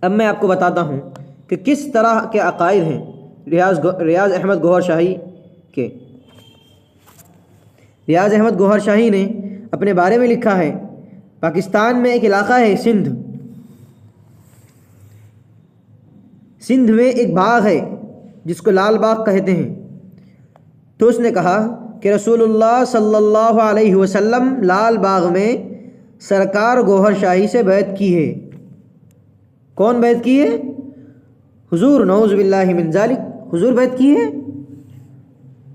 اب میں آپ کو بتاتا ہوں کہ کس طرح کے عقائد ہیں ریاض احمد گوہر شاہی کے۔ ریاض احمد گوہر شاہی نے اپنے بارے میں لکھا ہے، پاکستان میں ایک علاقہ ہے سندھ میں ایک باغ ہے جس کو لال باغ کہتے ہیں۔ تو اس نے کہا کہ رسول اللہ صلی اللہ علیہ وسلم لال باغ میں سرکار گوہر شاہی سے بیعت کی ہے۔ کون بیعت کی ہے؟ حضور، نعوذ باللہ من ذالک، حضور بیعت کی ہے۔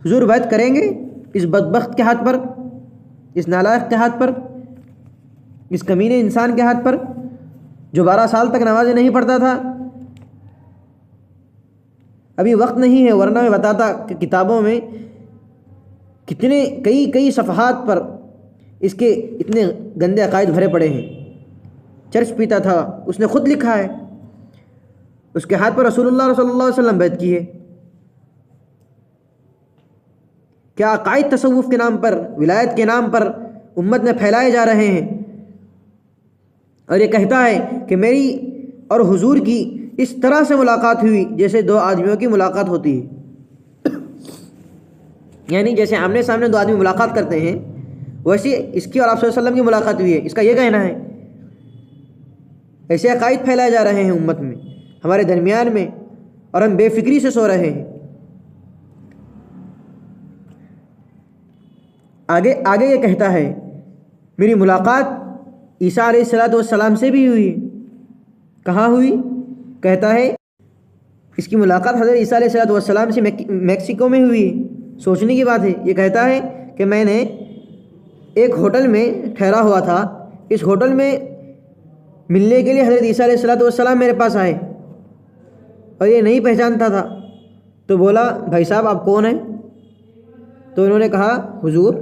حضور بیعت کریں گے اس بدبخت کے ہاتھ پر، اس نالائق کے ہاتھ پر، اس کمینے انسان کے ہاتھ پر جو 12 سال تک نمازیں نہیں پڑھتا تھا؟ ابھی وقت نہیں ہے، ورنہ میں بتاتا کہ کتابوں میں کئی صفحات پر اس کے اتنے گندے عقائد بھرے پڑے ہیں۔ چرس پیتا تھا، اس نے خود لکھا ہے، اس کے ہاتھ پر رسول اللہ صلی اللہ علیہ وسلم بیعت کی ہے۔ کیا عقائد تصوف کے نام پر، ولایت کے نام پر امت میں پھیلائے جا رہے ہیں، اور یہ کہتا ہے کہ میری اور حضور کی اس طرح سے ملاقات ہوئی جیسے دو آدمیوں کی ملاقات ہوتی ہے، یعنی جیسے آمنے سامنے دو آدمی ملاقات کرتے ہیں ویسے اس کی اور آپ صلی اللہ علیہ وسلم کی ملاقات ہوئی ہے، اس کا یہ کہنا ہے۔ ایسے عقائد پھیلائے جا رہے ہیں امت میں، ہمارے درمیان میں، اور ہم بے فکری سے سو رہے ہیں۔ آگے یہ کہتا ہے میری ملاقات عیسیٰ علیہ السلام سے بھی ہوئی۔ کہاں ہوئی؟ کہتا ہے اس کی ملاقات حضرت عیسیٰ علیہ السلام سے میکسیکو میں ہوئی۔ سوچنے کی بات ہے۔ یہ کہتا ہے کہ میں نے ایک ہوٹل میں ٹھہرا ہوا تھا، اس ہوٹل میں ملنے کے لیے حضرت عیسیٰ علیہ السلام میرے پاس آئے اور یہ نہیں پہچانتا تھا، تو بولا بھائی صاحب آپ کون ہیں؟ تو انہوں نے کہا حضور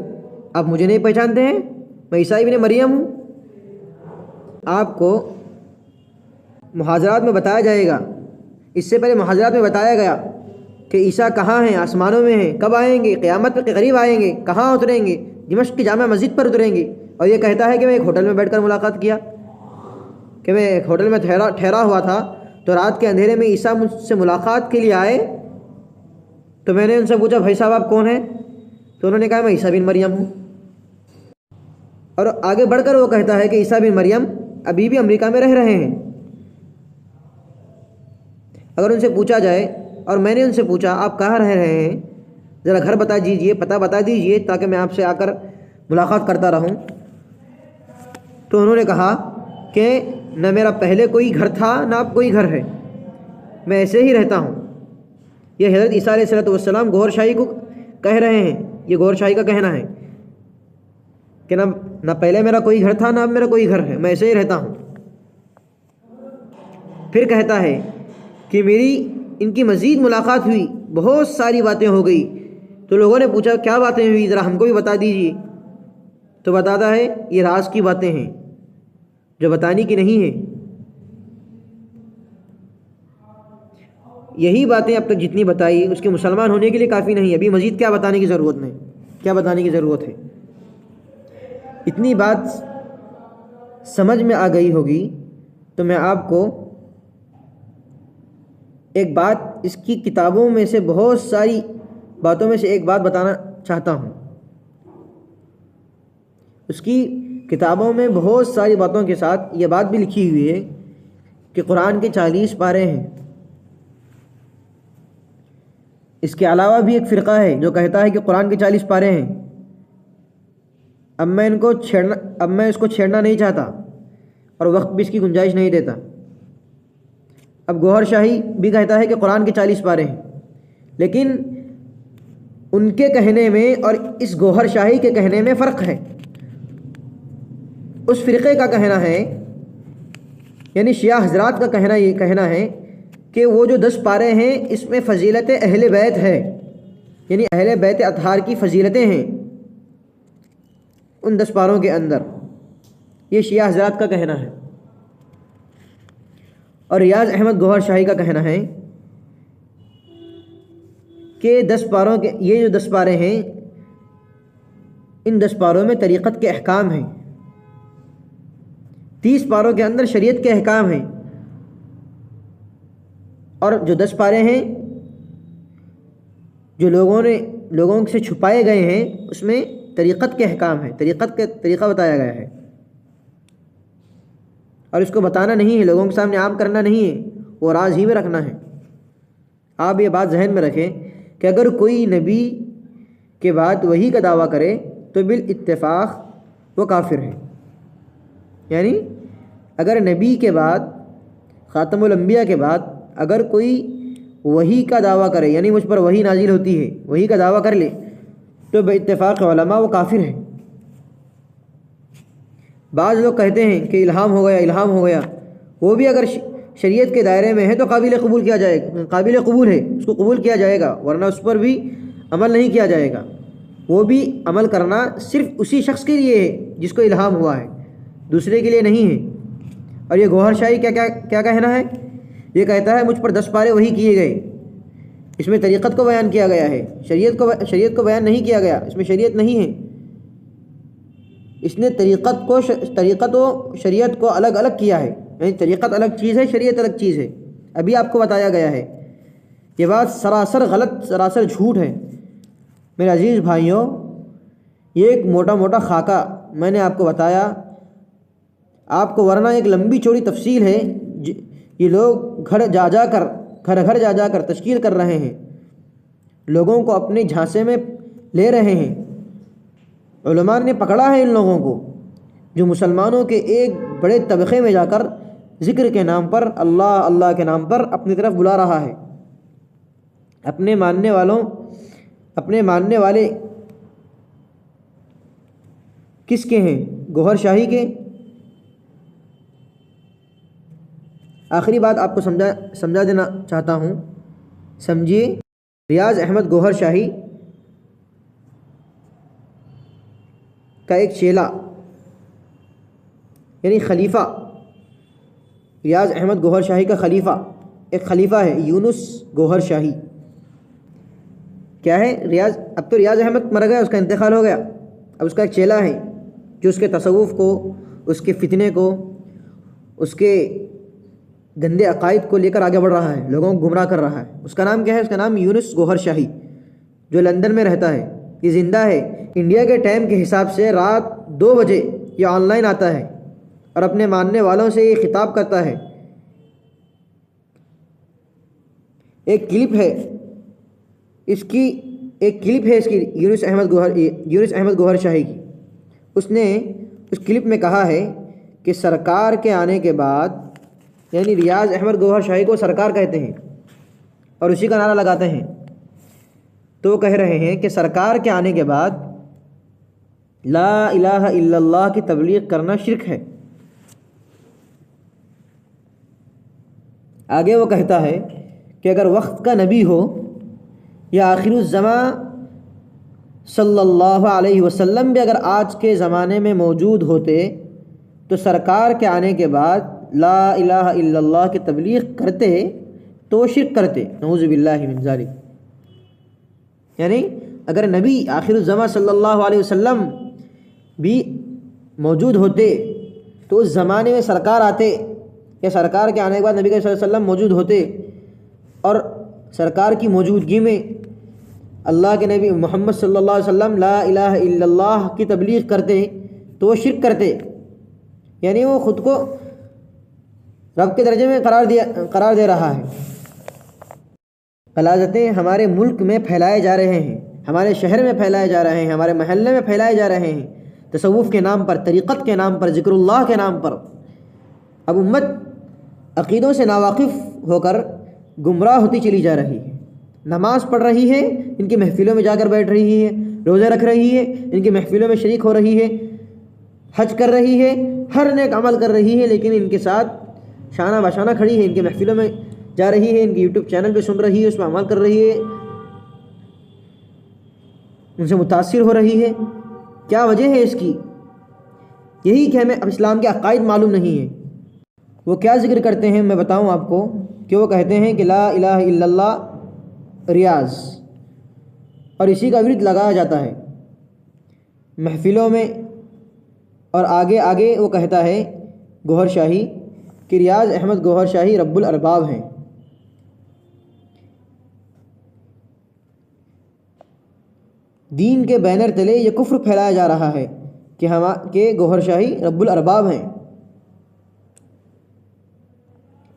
آپ مجھے نہیں پہچانتے ہیں، میں عیسیٰ ابن مریم ہوں۔ آپ کو محاضرات میں بتایا جائے گا، اس سے پہلے محاضرات میں بتایا گیا کہ عیسیٰ کہاں ہیں، آسمانوں میں ہیں، کب آئیں گے، قیامت کے قریب آئیں گے، کہاں اتریں گے، دمشق کی جامع مسجد پر اتریں گے۔ اور یہ کہتا ہے کہ میں ایک ہوٹل میں بیٹھ کر ملاقات کیا، کہ میں ایک ہوٹل میں ٹھہرا ہوا تھا، تو رات کے اندھیرے میں عیسیٰ مجھ سے ملاقات کے لیے آئے، تو میں نے ان سے پوچھا بھائی صاحب آپ کون ہیں؟ تو انہوں نے کہا میں عیسیٰ بن مریم ہوں۔ اور آگے بڑھ کر وہ کہتا ہے کہ عیسیٰ بن مریم ابھی بھی امریکہ میں رہ رہے ہیں۔ اگر ان سے پوچھا جائے، اور میں نے ان سے پوچھا آپ کہاں رہ رہے ہیں، ذرا گھر بتا دیجئے، پتہ بتا دیجئے تاکہ میں آپ سے آ کر ملاقات کرتا رہوں، تو انہوں نے کہا کہ نہ میرا پہلے کوئی گھر تھا نہ اب کوئی گھر ہے، میں ایسے ہی رہتا ہوں، یہ حضرت عیسیٰ علیہ السلام گوھر شاہی کو کہہ رہے ہیں، یہ گوھر شاہی کا کہنا ہے کہ نہ پہلے میرا کوئی گھر تھا، نہ اب میرا کوئی گھر ہے، میں ایسے ہی رہتا ہوں۔ پھر کہتا ہے کہ میری ان کی مزید ملاقات ہوئی، بہت ساری باتیں ہو گئی، تو لوگوں نے پوچھا کیا باتیں ہوئی، ذرا ہم کو بھی بتا دیجیے۔ تو بتاتا ہے یہ راز کی باتیں ہیں جو بتانے کی نہیں ہیں۔ یہی باتیں اب تک جتنی بتائی اس کے مسلمان ہونے کے لیے کافی نہیں، ابھی مزید کیا بتانے کی ضرورت نہیں، کیا بتانے کی ضرورت ہے۔ اتنی بات سمجھ میں آ گئی ہوگی تو میں آپ کو ایک بات اس کی کتابوں میں سے بہت ساری باتوں میں سے ایک بات بتانا چاہتا ہوں۔ اس کی کتابوں میں بہت ساری باتوں کے ساتھ یہ بات بھی لکھی ہوئی ہے کہ قرآن کے 40 پارے ہیں۔ اس کے علاوہ بھی ایک فرقہ ہے جو کہتا ہے کہ قرآن کے 40 پارے ہیں۔ اب میں اس کو چھیڑنا نہیں چاہتا اور وقت بھی اس کی گنجائش نہیں دیتا۔ اب گوھر شاہی بھی کہتا ہے کہ قرآن کے 40 پارے ہیں، لیکن ان کے کہنے میں اور اس گوھر شاہی کے کہنے میں فرق ہے۔ اس فرقے کا کہنا ہے، یعنی شیعہ حضرات کا کہنا ہے کہ وہ جو 10 پارے ہیں اس میں فضیلت اہل بیت ہے، یعنی اہل بیت اطہار کی فضیلتیں ہیں ان 10 پاروں کے اندر۔ یہ شیعہ حضرات کا کہنا ہے۔ اور ریاض احمد گوھر شاہی کا کہنا ہے کہ 10 پاروں کے یہ جو 10 پارے ہیں ان 10 پاروں میں طریقت کے احکام ہیں، 30 پاروں کے اندر شریعت کے احکام ہیں، اور جو 10 پارے ہیں جو لوگوں سے چھپائے گئے ہیں اس میں طریقت کے احکام ہیں، طریقت کا طریقہ بتایا گیا ہے، اور اس کو بتانا نہیں ہے، لوگوں کے سامنے عام کرنا نہیں ہے، وہ راز ہی میں رکھنا ہے۔ آپ یہ بات ذہن میں رکھیں کہ اگر کوئی نبی کے بعد وحی کا دعویٰ کرے تو بالاتفاق وہ کافر ہے۔ یعنی اگر نبی کے بعد، خاتم الانبیاء کے بعد اگر کوئی وحی کا دعویٰ کرے، یعنی مجھ پر وحی نازل ہوتی ہے، وحی کا دعویٰ کر لے، تو باتفاق علماء وہ کافر ہے۔ بعض لوگ کہتے ہیں کہ الہام ہو گیا، وہ بھی اگر شریعت کے دائرے میں ہے تو قابل قبول ہے، اس کو قبول کیا جائے گا، ورنہ اس پر بھی عمل نہیں کیا جائے گا۔ وہ بھی عمل کرنا صرف اسی شخص کے لیے ہے جس کو الہام ہوا ہے، دوسرے کے لیے نہیں ہے۔ اور یہ گوھر شاہی کیا کہنا ہے؟ یہ کہتا ہے مجھ پر 10 پارے وحی کیے گئے، اس میں طریقت کو بیان کیا گیا ہے، شریعت کو بیان نہیں کیا گیا، اس میں شریعت نہیں ہے۔ اس نے طریقت و شریعت کو الگ الگ کیا ہے، یعنی طریقت الگ چیز ہے، شریعت الگ چیز ہے۔ ابھی آپ کو بتایا گیا ہے، یہ بات سراسر غلط، سراسر جھوٹ ہے۔ میرے عزیز بھائیوں، یہ ایک موٹا خاکہ میں نے آپ کو بتایا، آپ کو ورنہ ایک لمبی چوڑی تفصیل ہے۔ یہ لوگ گھر گھر جا کر تشکیل کر رہے ہیں، لوگوں کو اپنے جھانسے میں لے رہے ہیں۔ علماء نے پکڑا ہے ان لوگوں کو جو مسلمانوں کے ایک بڑے طبقے میں جا کر ذکر کے نام پر، اللہ کے نام پر اپنی طرف بلا رہا ہے۔ اپنے ماننے والے کس کے ہیں؟ گوھر شاہی کے۔ آخری بات آپ کو سمجھا دینا چاہتا ہوں، سمجھیے۔ ریاض احمد گوھر شاہی کا ایک چیلا، یعنی خلیفہ، ریاض احمد گوھر شاہی کا ایک خلیفہ ہے یونس گوھر شاہی۔ کیا ہے؟ اب تو ریاض احمد مر گیا، اس کا انتقال ہو گیا، اب اس کا ایک چیلا ہے جو اس کے تصوف کو، اس کے فتنے کو، اس کے گندے عقائد کو لے کر آگے بڑھ رہا ہے، لوگوں کو گمراہ کر رہا ہے۔ اس کا نام کیا ہے؟ اس کا نام یونس گوھر شاہی، جو لندن میں رہتا ہے، یہ زندہ ہے۔ انڈیا کے ٹائم کے حساب سے رات 2 بجے یہ آن لائن آتا ہے اور اپنے ماننے والوں سے یہ خطاب کرتا ہے۔ ایک کلپ ہے اس کی یونس احمد گوھر شاہی کی۔ اس نے اس کلپ میں کہا ہے کہ سرکار کے آنے کے بعد، یعنی ریاض احمد گوھر شاہی کو سرکار کہتے ہیں، اور اسی کا نعرہ لگاتے ہیں، تو وہ کہہ رہے ہیں کہ سرکار کے آنے کے بعد لا الہ الا اللہ کی تبلیغ کرنا شرک ہے۔ آگے وہ کہتا ہے کہ اگر وقت کا نبی ہو یا آخر الزمان صلی اللہ علیہ وسلم بھی اگر آج کے زمانے میں موجود ہوتے تو سرکار کے آنے کے بعد لا الہ الا اللہ کی تبلیغ کرتے تو وہ شرک کرتے، نعوذ باللہ من ذالک۔ یعنی اگر نبی آخر الزمان صلی اللہ علیہ وسلم بھی موجود ہوتے تو اس زمانے میں سرکار آتے، یا سرکار کے آنے کے بعد نبی صلی اللہ علیہ وسلم موجود ہوتے اور سرکار کی موجودگی میں اللہ کے نبی محمد صلی اللہ علیہ وسلم لا الہ الا اللہ کی تبلیغ کرتے تو وہ شرک کرتے، یعنی وہ خود کو رب کے درجے میں قرار دے رہا ہے۔ غلاظتیں ہمارے ملک میں پھیلائے جا رہے ہیں، ہمارے شہر میں پھیلائے جا رہے ہیں، ہمارے محلے میں پھیلائے جا رہے ہیں، تصوف کے نام پر، طریقت کے نام پر، ذکر اللہ کے نام پر۔ اب امت عقیدوں سے ناواقف ہو کر گمراہ ہوتی چلی جا رہی ہے، نماز پڑھ رہی ہے، ان کی محفلوں میں جا کر بیٹھ رہی ہے، روزے رکھ رہی ہے، ان کی محفلوں میں شریک ہو رہی ہے، حج کر رہی ہے، ہر نیک عمل کر رہی ہے، لیکن ان کے ساتھ شانہ بشانہ کھڑی ہے، ان کی محفلوں میں جا رہی ہے، ان کی یوٹیوب چینل پہ سن رہی ہے، اس پہ عمل کر رہی ہے، ان سے متاثر ہو رہی ہے۔ کیا وجہ ہے اس کی؟ یہی کہ ہمیں اب اسلام کے عقائد معلوم نہیں ہے۔ وہ کیا ذکر کرتے ہیں میں بتاؤں آپ کو، کہ وہ کہتے ہیں کہ لا الہ الا اللہ ریاض، اور اسی کا ورد لگایا جاتا ہے محفلوں میں، اور آگے آگے وہ کہتا ہے گوہر شاہی کہ ریاض احمد گوہر شاہی رب الارباب ہیں۔ دین کے بینر تلے یہ کفر پھیلایا جا رہا ہے کہ گوہر شاہی رب الارباب ہیں۔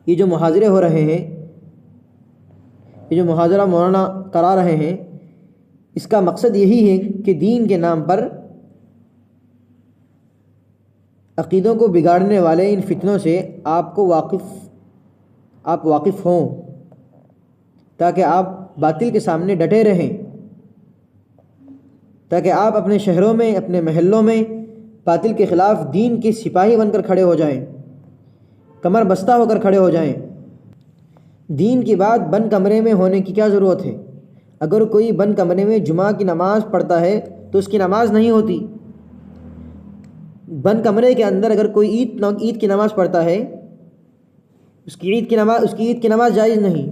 یہ جو محاضرے ہو رہے ہیں، یہ جو محاضرہ مولانا کرا رہے ہیں، اس کا مقصد یہی ہے کہ دین کے نام پر عقیدوں کو بگاڑنے والے ان فتنوں سے آپ واقف ہوں، تاکہ آپ باطل کے سامنے ڈٹے رہیں، تاکہ آپ اپنے شہروں میں، اپنے محلوں میں باطل کے خلاف دین کے سپاہی بن کر کھڑے ہو جائیں، کمر بستہ ہو کر کھڑے ہو جائیں۔ دین کی بات بند کمرے میں ہونے کی کیا ضرورت ہے؟ اگر کوئی بند کمرے میں جمعہ کی نماز پڑھتا ہے تو اس کی نماز نہیں ہوتی۔ بند کمرے کے اندر اگر کوئی عید کی نماز پڑھتا ہے، اس کی عید کی نماز جائز نہیں۔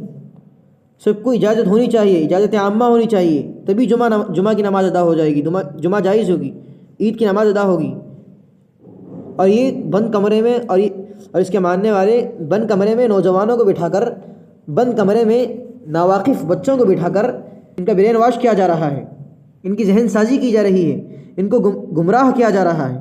سب کو اجازت ہونی چاہیے، اجازت عامہ ہونی چاہیے، تبھی جمعہ کی نماز ادا ہو جائے گی، جمعہ جائز ہوگی، عید کی نماز ادا ہوگی۔ اور یہ بند کمرے میں اور اس کے ماننے والے بند کمرے میں نوجوانوں کو بٹھا کر، بند کمرے میں ناواقف بچوں کو بٹھا کر ان کا برین واش کیا جا رہا ہے، ان کی ذہن سازی کی جا رہی ہے، ان کو گمراہ کیا جا رہا ہے۔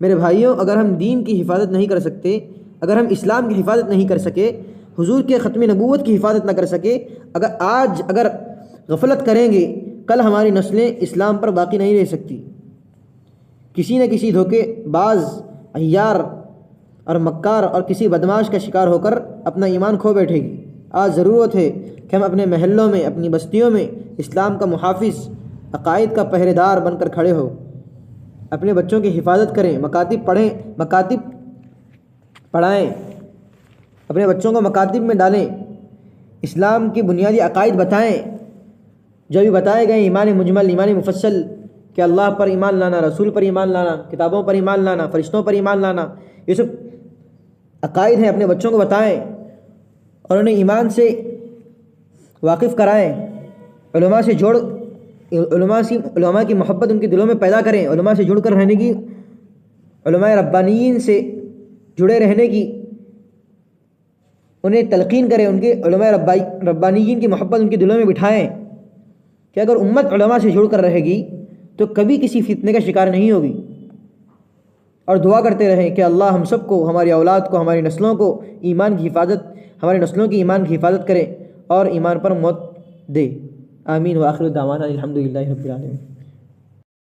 میرے بھائیوں، اگر ہم دین کی حفاظت نہیں کر سکتے، اگر ہم اسلام کی حفاظت نہیں کر سکے، حضور کے ختم نبوت کی حفاظت نہ کر سکے، اگر غفلت کریں گے، کل ہماری نسلیں اسلام پر باقی نہیں رہ سکتی۔ کسی نہ کسی دھوکے باز، عیار اور مکار اور کسی بدماش کا شکار ہو کر اپنا ایمان کھو بیٹھے گی۔ آج ضرورت ہے کہ ہم اپنے محلوں میں، اپنی بستیوں میں اسلام کا محافظ، عقائد کا پہرے دار بن کر کھڑے ہو، اپنے بچوں کی حفاظت کریں، مکاتب پڑھائیں، اپنے بچوں کو مکاتب میں ڈالیں، اسلام کی بنیادی عقائد بتائیں، جو بھی بتائے گئے ایمان مجمل، ایمان مفصل، کہ اللہ پر ایمان لانا، رسول پر ایمان لانا، کتابوں پر ایمان لانا، فرشتوں پر ایمان لانا، یہ سب عقائد ہیں، اپنے بچوں کو بتائیں اور انہیں ایمان سے واقف کرائیں، علماء کی محبت ان کے دلوں میں پیدا کریں، علماء سے جڑ کر رہنے کی، علماء ربانیین سے جڑے رہنے کی انہیں تلقین کریں، ان کے علماء ربانیین کی محبت ان کے دلوں میں بٹھائیں کہ اگر امت علماء سے جڑ کر رہے گی تو کبھی کسی فتنے کا شکار نہیں ہوگی۔ اور دعا کرتے رہیں کہ اللہ ہم سب کو، ہماری اولاد کو، ہماری نسلوں کو ہماری نسلوں کی ایمان کی حفاظت کرے اور ایمان پر موت دے۔ آمین۔ وآخر دعوانا الحمدللہ رب العالمین۔